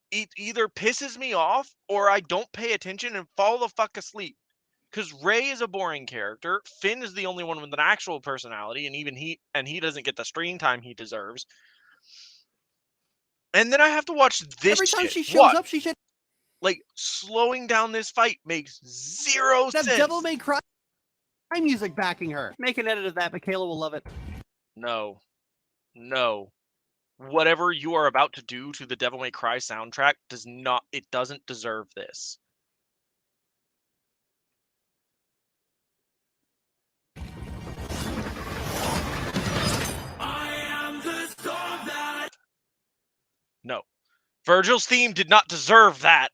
It either pisses me off or I don't pay attention and fall the fuck asleep. Because Rey is a boring character. Finn is the only one with an actual personality, and even he doesn't get the screen time he deserves. And then I have to watch this every time shit. She shows up, she should... Like, slowing down this fight makes zero That sense. Devil May Cry music backing her. Make an edit of that. Michaela will love it. No. No. Whatever you are about to do to the Devil May Cry soundtrack doesn't deserve this. No. Virgil's theme did not deserve that.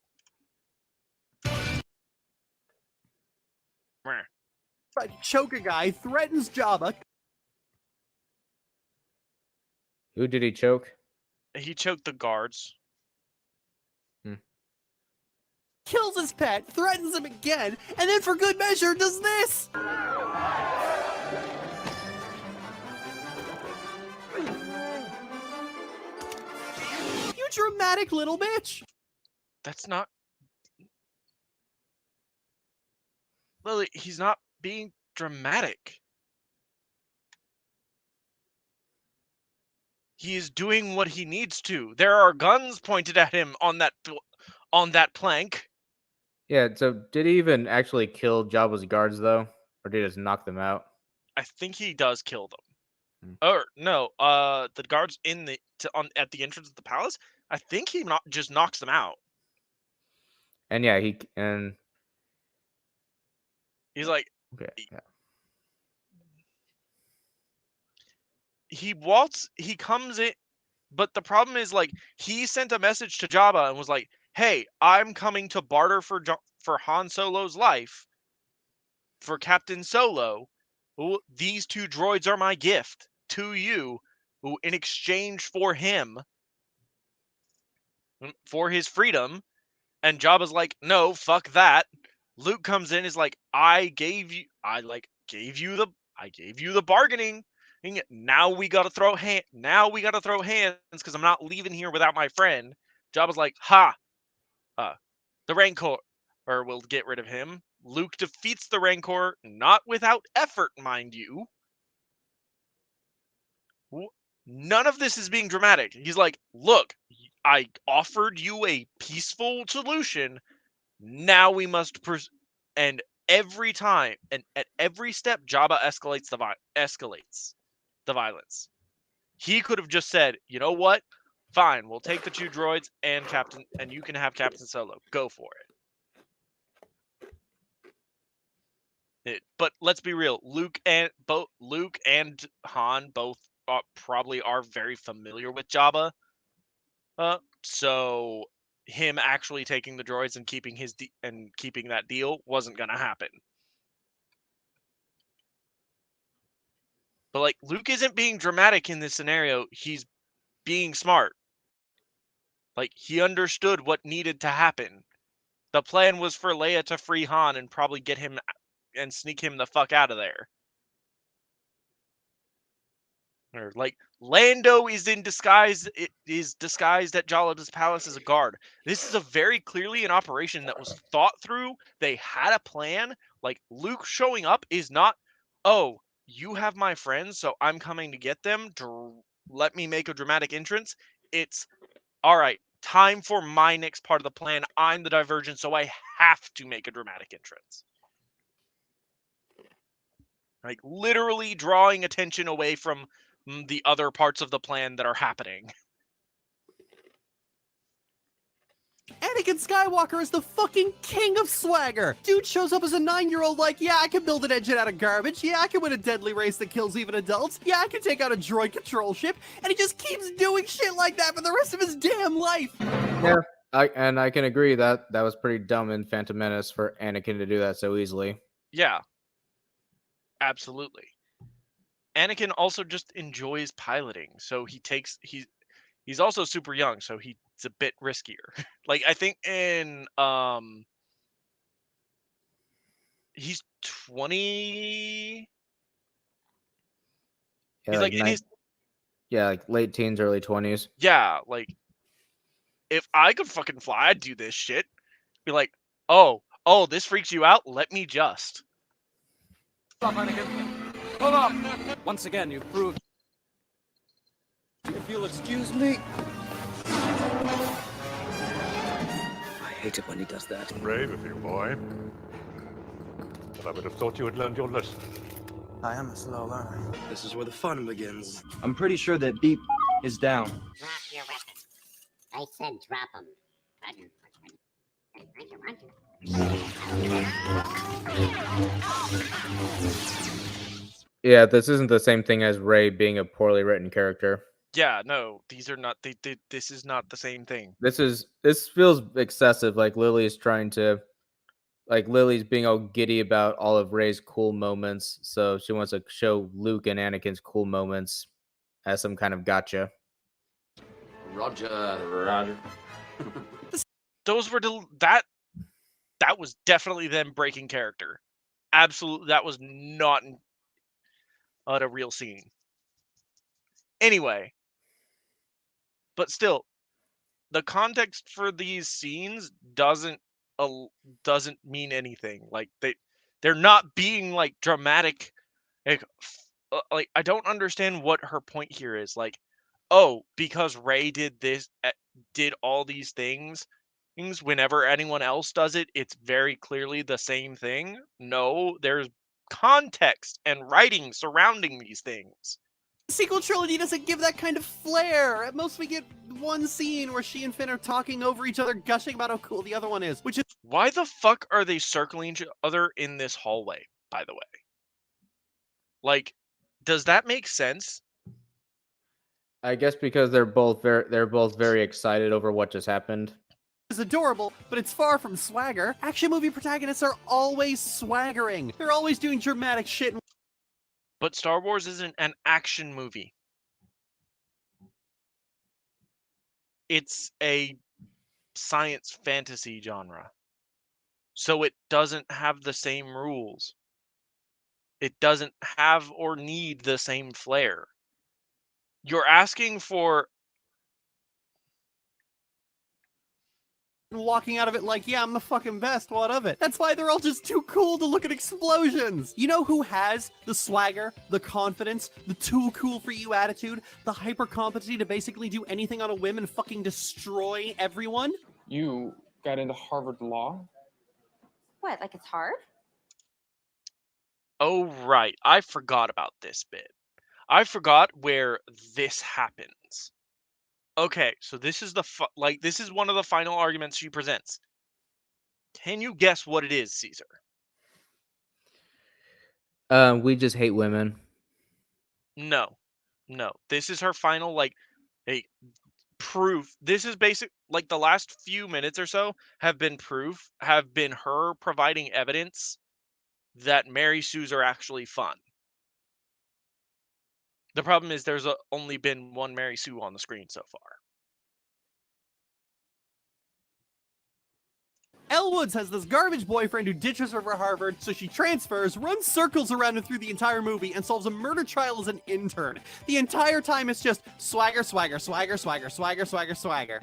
But choke a guy, threatens Jabba. Who did he choke? He choked the guards. Kills his pet, threatens him again, and then for good measure does this! You dramatic little bitch! That's not... Lily, he's not being dramatic. He is doing what he needs to. There are guns pointed at him on that plank. Yeah, so did he even actually kill Jabba's guards, though? Or did he just knock them out? I think he does kill them. Or, no, the guards at the entrance of the palace, I think he just knocks them out. And yeah, He's like... Okay, yeah. He comes in, but the problem is, like, he sent a message to Jabba and was like, hey, I'm coming to barter for Han Solo's life, for Captain Solo. These 2 droids are my gift to you, in exchange for him, for his freedom. And Jabba's like, no, fuck that. Luke comes in, is like, I gave you the bargaining. Now we gotta throw hands because I'm not leaving here without my friend. Jabba's like, ha! The Rancor will get rid of him. Luke defeats the Rancor, not without effort, mind you. None of this is being dramatic. He's like, look, I offered you a peaceful solution. Now we must and every time and at every step, Jabba escalates the violence. He could have just said, you know what? Fine, we'll take the 2 droids and you can have Captain Solo. Go for it. But let's be real. Luke and Han both probably are very familiar with Jabba. So him actually taking the droids and keeping that deal wasn't gonna happen. But like, Luke isn't being dramatic in this scenario. He's being smart. Like, he understood what needed to happen. The plan was for Leia to free Han and probably get him and sneak him the fuck out of there. Or like, Lando is disguised at Jabba's palace as a guard. This is a very clearly an operation that was thought through. They had a plan. Like, Luke showing up is not, oh, you have my friends, so I'm coming to get them. Let me make a dramatic entrance. It's, all right, time for my next part of the plan. I'm the divergent, so I have to make a dramatic entrance. Like, literally drawing attention away from the other parts of the plan that are happening. Anakin Skywalker is the fucking king of swagger! Dude shows up as a 9-year-old like, yeah, I can build an engine out of garbage, yeah, I can win a deadly race that kills even adults, yeah, I can take out a droid control ship, and he just keeps doing shit like that for the rest of his damn life! Yeah, I can agree that was pretty dumb in Phantom Menace for Anakin to do that so easily. Yeah. Absolutely. Anakin also just enjoys piloting, so he's also super young, so he's a bit riskier. Like, I think in he's 20. Yeah, He's like in his like late teens, early 20s. Yeah, like, if I could fucking fly, I'd do this shit. Be like, oh, this freaks you out? Let me just. Stop, Anakin. Hold up! Once again, you've proved... If you'll excuse me... I hate it when he does that. Brave of you, boy. But I would have thought you had learned your lesson. I am a slow learner. This is where the fun begins. I'm pretty sure that Beep is down. Drop your weapon. I said drop them. Yeah, this isn't the same thing as Ray being a poorly written character. Yeah, no, these are not. This is not the same thing. This feels excessive. Like Lily's trying to, like Lily's being all giddy about all of Ray's cool moments, so she wants to show Luke and Anakin's cool moments as some kind of gotcha. Roger. Those were that was definitely them breaking character. Absolutely, that was not a real scene. Anyway, but still, the context for these scenes doesn't mean anything. Like they're not being like dramatic. Like I don't understand what her point here is. Like, oh, because Ray did this, did all these things. Whenever anyone else does it, it's very clearly the same thing. No, there's context and writing surrounding these things. The sequel trilogy doesn't give that kind of flair. At most, we get one scene where she and Finn are talking over each other, gushing about how cool the other one is, which is... Why the fuck are they circling each other in this hallway, by the way? Like, does that make sense? I guess because they're both very excited over what just happened. Is adorable, but it's far from swagger. Action movie protagonists are always swaggering. They're always doing dramatic shit. But Star Wars isn't an action movie. It's a science fantasy genre. So it doesn't have the same rules. It doesn't have or need the same flair. You're asking for... walking out of it like, yeah, I'm the fucking best, what of it? That's why they're all just too cool to look at explosions. You know who has the swagger, the confidence, the too cool for you attitude, the hyper competency to basically do anything on a whim and fucking destroy everyone? You got into Harvard Law? What, like it's hard? Oh, right. I forgot about this bit. I forgot where this happens. Okay, so this is this is one of the final arguments she presents. Can you guess what it is, Caesar? We just hate women. No. This is her final a proof. This is basic, like the last few minutes or so have been her providing evidence that Mary Sues are actually fun. The problem is there's only been one Mary Sue on the screen so far. Elle Woods has this garbage boyfriend who ditches her for Harvard, so she transfers, runs circles around him through the entire movie, and solves a murder trial as an intern. The entire time it's just swagger, swagger, swagger, swagger, swagger, swagger, swagger.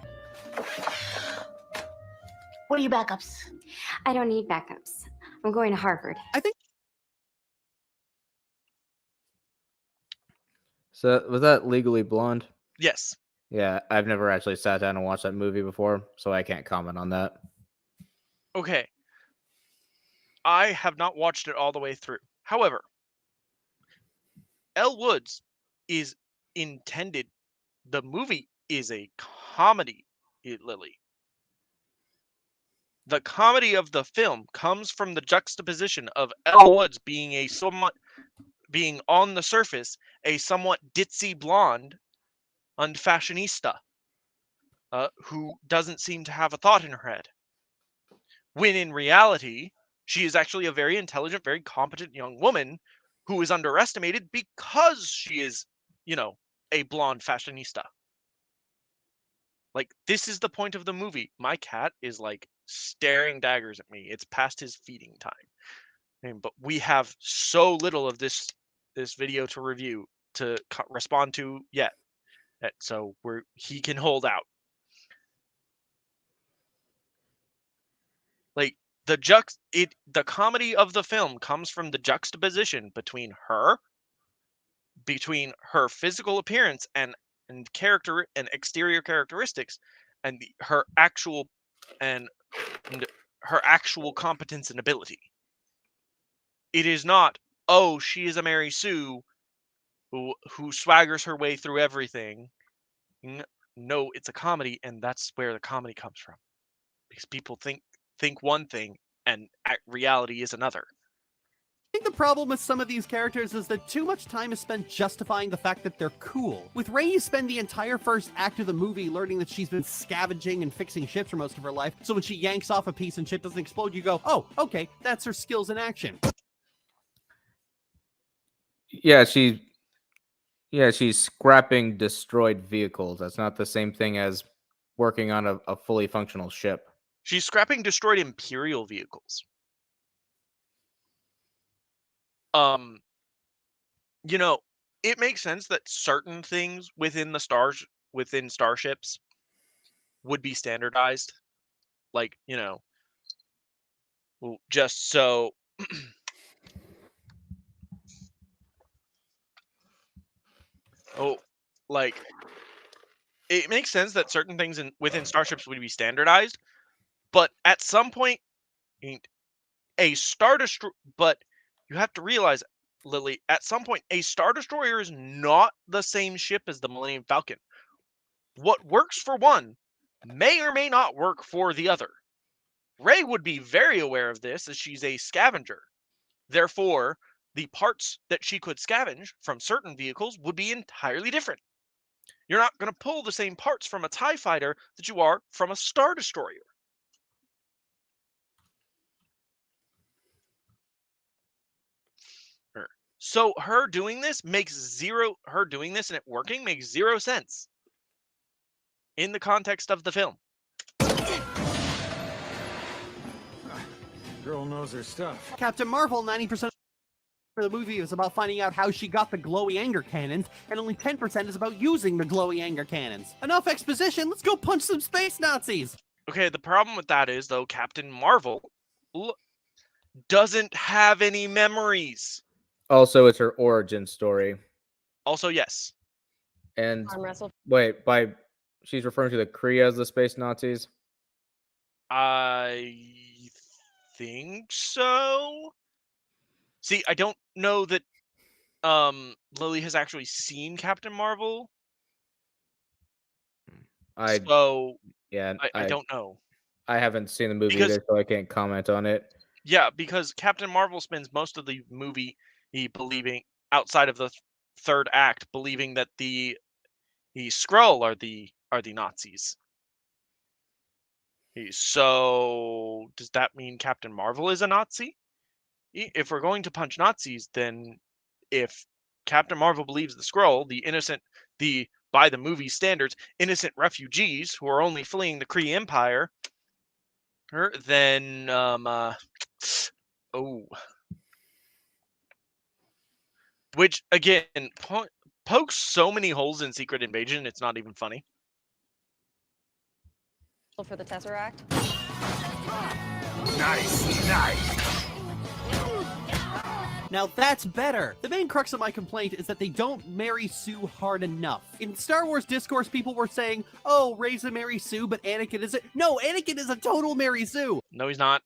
What are your backups? I don't need backups. I'm going to Harvard. I think... So, was that Legally Blonde? Yes. Yeah, I've never actually sat down and watched that movie before, so I can't comment on that. Okay. I have not watched it all the way through. However, Elle Woods is intended... The movie is a comedy, Lily. The comedy of the film comes from the juxtaposition of Elle Woods being on the surface a somewhat ditzy blonde and fashionista who doesn't seem to have a thought in her head. When in reality, she is actually a very intelligent, very competent young woman who is underestimated because she is, a blonde fashionista. Like, this is the point of the movie. My cat is staring daggers at me. It's past his feeding time. But we have so little of this video to review to respond to yet. So he can hold out. Like the comedy of the film comes from the juxtaposition between her physical appearance and character and exterior characteristics, and her actual and her actual competence and ability. It is not, oh, she is a Mary Sue who swaggers her way through everything. No, it's a comedy, and that's where the comedy comes from. Because people think one thing, and reality is another. I think the problem with some of these characters is that too much time is spent justifying the fact that they're cool. With Rey, you spend the entire first act of the movie learning that she's been scavenging and fixing ships for most of her life, so when she yanks off a piece and ship doesn't explode, you go, oh, okay, that's her skills in action. Yeah, she's scrapping destroyed vehicles. That's not the same thing as working on a fully functional ship. She's scrapping destroyed Imperial vehicles. You know, it makes sense that certain things within starships would be standardized. Like, just so like it makes sense that certain things within starships would be standardized, but at some point a Star Destroyer, but you have to realize, Lily, at some point a Star Destroyer is not the same ship as the Millennium Falcon. What works for one may or may not work for the other. Rey would be very aware of this as she's a scavenger. Therefore, the parts that she could scavenge from certain vehicles would be entirely different. You're not going to pull the same parts from a TIE fighter that you are from a Star Destroyer. So her doing this and it working makes zero sense in the context of the film. Girl knows her stuff. Captain Marvel, 90% of the movie is about finding out how she got the glowy anger cannons, and only 10% is about using the glowy anger cannons. Enough exposition, let's go punch some space Nazis! Okay, the problem with that is, though, Captain Marvel doesn't have any memories. Also, it's her origin story. Also, yes. And wait, she's referring to the Kree as the space Nazis? I think so. See, I don't know that Lily has actually seen Captain Marvel. I don't know. I haven't seen the movie either, so I can't comment on it. Yeah, because Captain Marvel spends most of the movie believing, outside of the third act, believing that the Skrull are the Nazis. So does that mean Captain Marvel is a Nazi? If we're going to punch Nazis, then if Captain Marvel believes the Skrull, by the movie standards, innocent refugees who are only fleeing the Kree Empire, then which again pokes so many holes in Secret Invasion, it's not even funny. For the Tesseract. Nice. Now that's better! The main crux of my complaint is that they don't Mary Sue hard enough. In Star Wars Discourse, people were saying, oh, Rey's a Mary Sue, but Anakin isn't. No, Anakin is a total Mary Sue! No, he's not.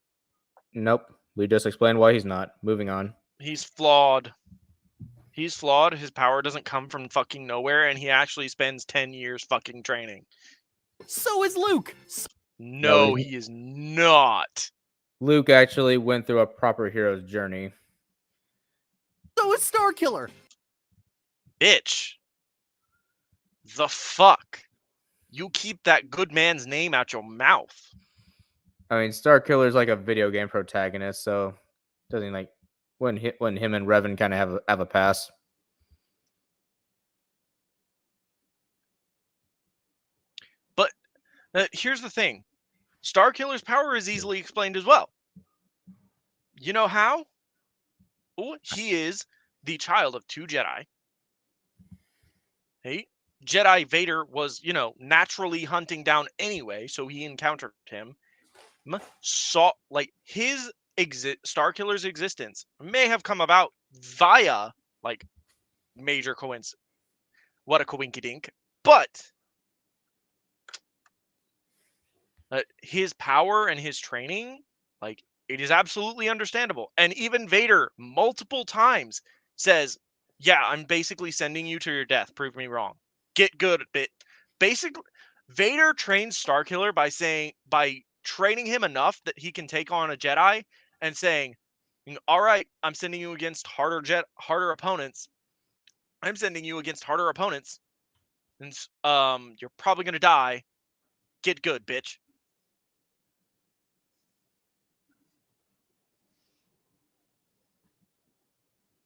Nope. We just explained why he's not. Moving on. He's flawed. His power doesn't come from fucking nowhere, and he actually spends 10 years fucking training. So is Luke! No, he is not. Luke actually went through a proper hero's journey. So is Starkiller! Bitch. The fuck? You keep that good man's name out your mouth. I mean, Starkiller's like a video game protagonist, so doesn't when him and Revan kind of have a pass. But here's the thing. Starkiller's power is easily explained as well. You know how? Oh, he is the child of 2 Jedi. Hey, Jedi Vader was, naturally hunting down anyway, so he encountered him. Saw his Starkiller's existence may have come about via major coincidence. What a coinky dink. But his power and his training, like, it is absolutely understandable. And even Vader multiple times says, yeah, I'm basically sending you to your death. Prove me wrong. Get good at it. Basically, Vader trains Starkiller by training him enough that he can take on a Jedi and saying, all right, I'm sending you against harder opponents. I'm sending you against harder opponents. And you're probably gonna die. Get good, bitch.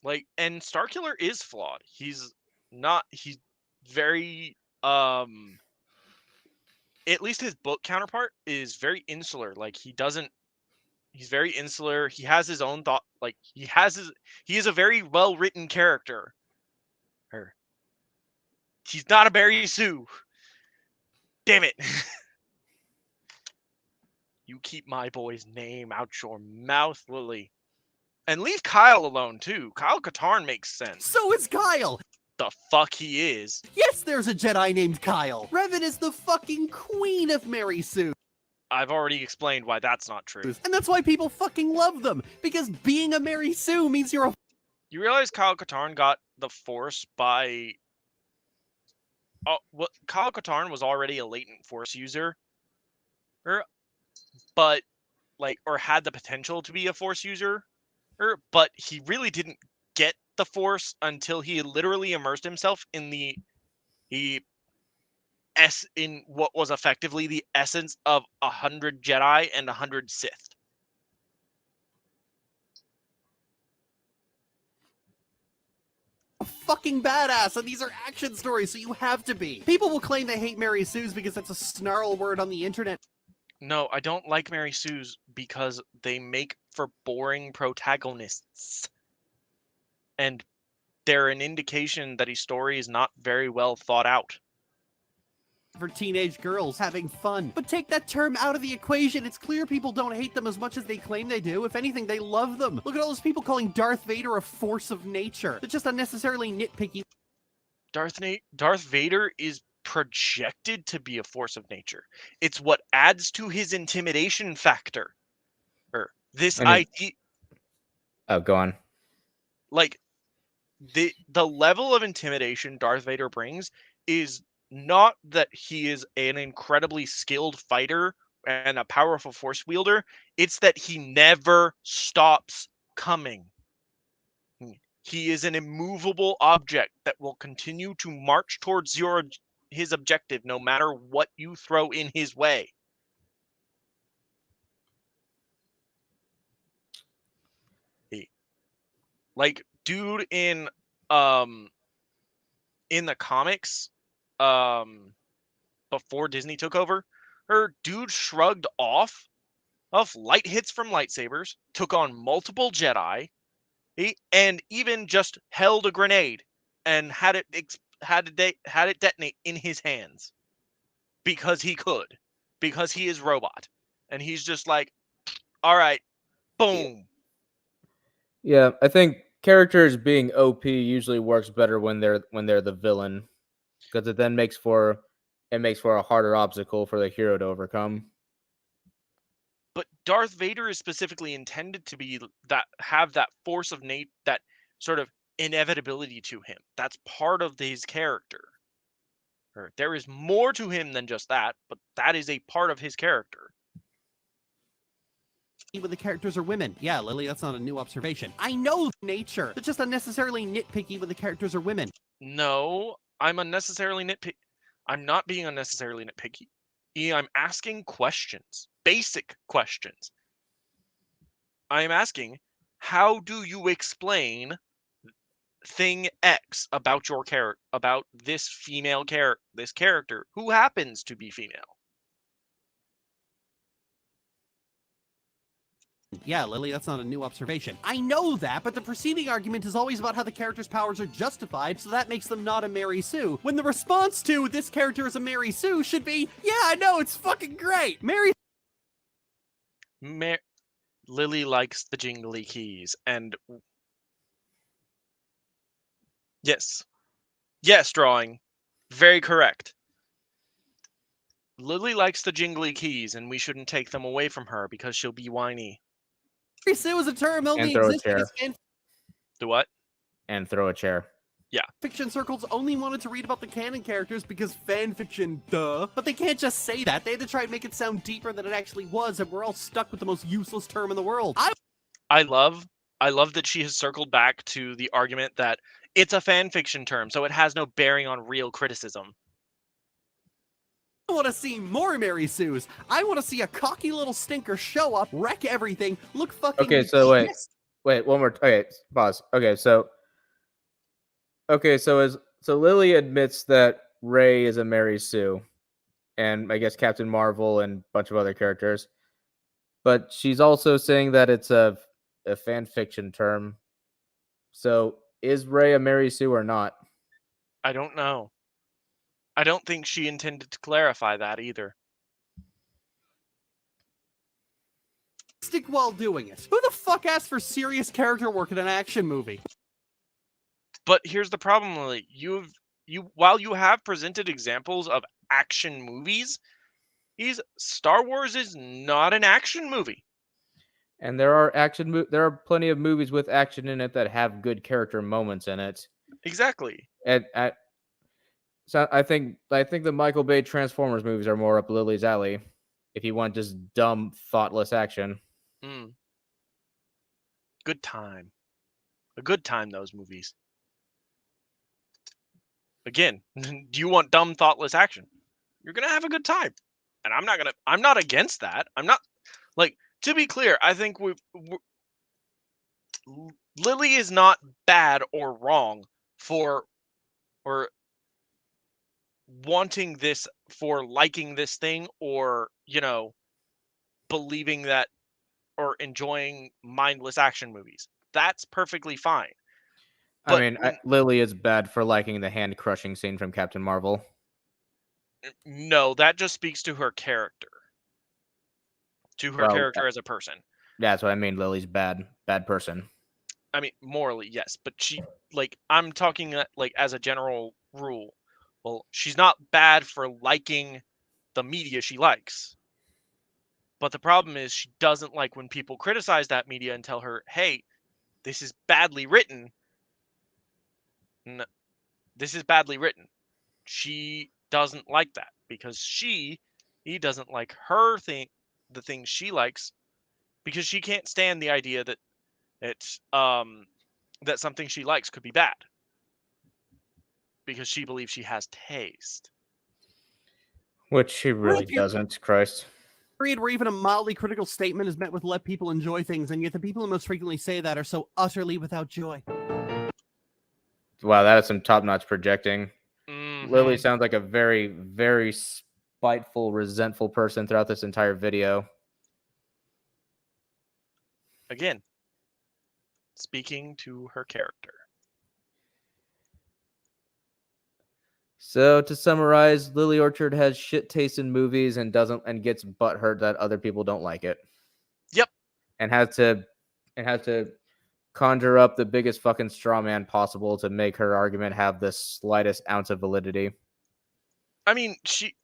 Like, and Starkiller is flawed. He's very at least his book counterpart is very insular. Like, he's very insular. He has his own thought. Like, he is a very well written character. He's not a Mary Sue. Damn it. You keep my boy's name out your mouth, Lily. And leave Kyle alone too. Kyle Katarn makes sense. So is Kyle. The fuck he is. Yes, there's a Jedi named Kyle. Revan is the fucking queen of Mary Sue. I've already explained why that's not true. And that's why people fucking love them. Because being a Mary Sue means you're a... You realize Kyle Katarn got the Force by... Oh, well, Kyle Katarn was already a latent Force user. But, like, or had the potential to be a Force user. But he really didn't get the Force until he literally immersed himself in in what was effectively the essence of 100 Jedi and 100 Sith. fucking badass, and these are action stories, so you have to be. People will claim they hate Mary Sue's because that's a snarl word on the internet. No, I don't like Mary Sue's because they make for boring protagonists. And they're an indication that a story is not very well thought out. For teenage girls having fun. But take that term out of the equation. It's clear people don't hate them as much as they claim they do. If anything, they love them. Look at all those people calling Darth Vader a force of nature. They're just unnecessarily nitpicky. Darth Vader is projected to be a force of nature. It's what adds to his intimidation factor. This idea... Oh, go on. Like, the level of intimidation Darth Vader brings is not that he is an incredibly skilled fighter and a powerful force wielder. It's that he never stops coming. He is an immovable object that will continue to march towards his objective no matter what you throw in his way. Like, dude in the comics, before Disney took over, dude shrugged off light hits from lightsabers, took on multiple Jedi, and even just held a grenade and had it detonate in his hands because he could, because he is robot, and he's just like, all right, boom. Yeah, I think characters being OP usually works better when they're the villain, because it then makes for a harder obstacle for the hero to overcome. But Darth Vader is specifically intended to be have that force of that sort of inevitability to him. That's part of his character. There is more to him than just that, but that is a part of his character. When the characters are women. Yeah, Lily, that's not a new observation. I know nature. They're just unnecessarily nitpicky when the characters are women. No, I'm unnecessarily nitpicky. I'm not being unnecessarily nitpicky. I'm asking questions. Basic questions. I am asking, how do you explain thing X about your character, about this female character, this character who happens to be female? Yeah, Lily, that's not a new observation. I know that, but the preceding argument is always about how the character's powers are justified, so that makes them not a Mary Sue, when the response to this character is a Mary Sue should be, yeah, I know, it's fucking great. Lily likes the jingly keys, and yes, drawing, very correct. Lily likes the jingly keys, and we shouldn't take them away from her because she'll be whiny. Mary Sue is a term And only throw a exists chair. because fan Do what? And throw a chair. Yeah. fiction circles only wanted to read about the canon characters because fan fiction, duh. But they can't just say that. They had to try and make it sound deeper than it actually was, and we're all stuck with the most useless term in the world. I love that she has circled back to the argument that it's a fan fiction term, so it has no bearing on real criticism. I want to see more Mary Sues. I want to see a cocky little stinker show up, wreck everything, look fucking. Okay, so wait, one more. Okay, pause. Okay, so Lily admits that Rey is a Mary Sue, and I guess Captain Marvel and a bunch of other characters, but she's also saying that it's a fan fiction term. So is Rey a Mary Sue or not? I don't know. I don't think she intended to clarify that either. Stick while doing it. Who the fuck asked for serious character work in an action movie? But here's the problem, Lily. While you have presented examples of action movies, Star Wars is not an action movie. And there are plenty of movies with action in it that have good character moments in it. Exactly. So I think the Michael Bay Transformers movies are more up Lily's alley. If you want just dumb, thoughtless action. Good time. A good time, those movies. Again, do you want dumb, thoughtless action? You're gonna have a good time. And I'm not against that. I'm not, to be clear, I think Lily is not bad or wrong for wanting this, for liking this thing, or believing that, or enjoying mindless action movies. That's perfectly fine. But Lily is bad for liking the hand crushing scene from Captain Marvel. No, that just speaks to her character. To her character as a person. Yeah, that's what I mean. Lily's bad person. I mean, morally, yes, but she, I'm talking as a general rule. Well, she's not bad for liking the media she likes. But the problem is she doesn't like when people criticize that media and tell her, hey, this is badly written. No, this is badly written. She doesn't like that because he doesn't like the things she likes, because she can't stand the idea that it's that something she likes could be bad, because she believes she has taste. Which she really doesn't, Christ. Period where even a mildly critical statement is met with let people enjoy things, and yet the people who most frequently say that are so utterly without joy. Wow, that is some top-notch projecting. Mm-hmm. Lily sounds like a very, very spiteful, resentful person throughout this entire video. Again, speaking to her character. So to summarize, Lily Orchard has shit taste in movies and gets butthurt that other people don't like it. Yep. And has to conjure up the biggest fucking straw man possible to make her argument have the slightest ounce of validity. I mean, she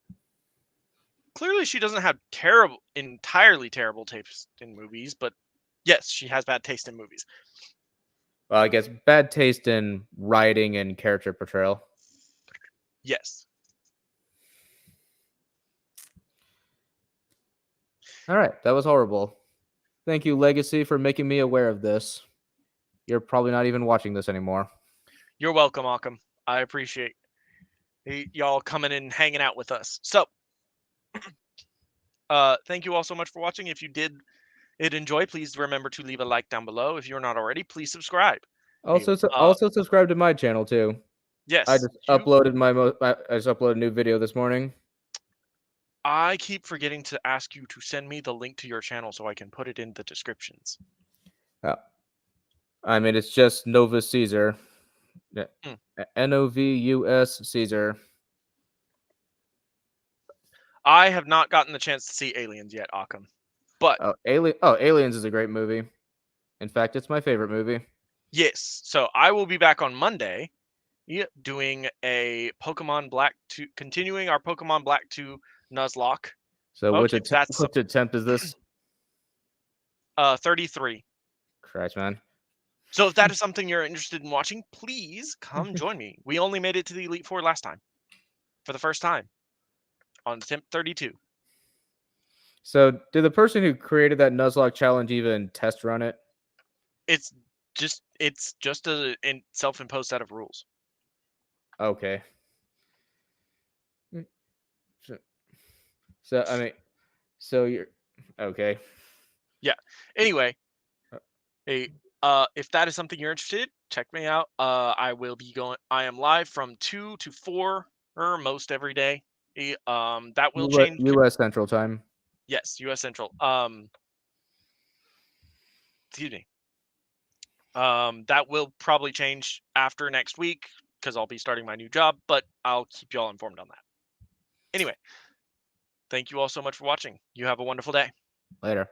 doesn't have entirely terrible taste in movies, but yes, she has bad taste in movies. Well, I guess bad taste in writing and character portrayal. Yes. All right, that was horrible. Thank you, Legacy, for making me aware of this. You're probably not even watching this anymore. You're welcome, Occam. I appreciate y'all coming in and hanging out with us. So, thank you all so much for watching. If you did enjoy, please remember to leave a like down below. If you're not already, please subscribe. Also subscribe to my channel too. Yes. I just uploaded a new video this morning. I keep forgetting to ask you to send me the link to your channel so I can put it in the descriptions. Oh. I mean, it's just Novus Caesar. Novus Caesar. I have not gotten the chance to see Aliens yet, Occam. But Aliens is a great movie. In fact, it's my favorite movie. Yes. So I will be back on Monday doing a Pokemon Black 2, continuing our Pokemon Black 2 Nuzlocke. So Okay, that's which attempt is this? 33. Christ, man. So if that is something you're interested in watching, please come join me. We only made it to the Elite Four last time, for the first time, on attempt 32. So did the person who created that Nuzlocke challenge even test run it? It's just a self-imposed set of rules. Okay. So I mean, so you're okay. Yeah. Anyway, hey, if that is something you're interested, check me out. I am live from 2 to 4 or most every day. That will change. U.S. Central Time. Yes, U.S. Central. Excuse me. That will probably change after next week because I'll be starting my new job, but I'll keep you all informed on that. Anyway, thank you all so much for watching. You have a wonderful day. Later.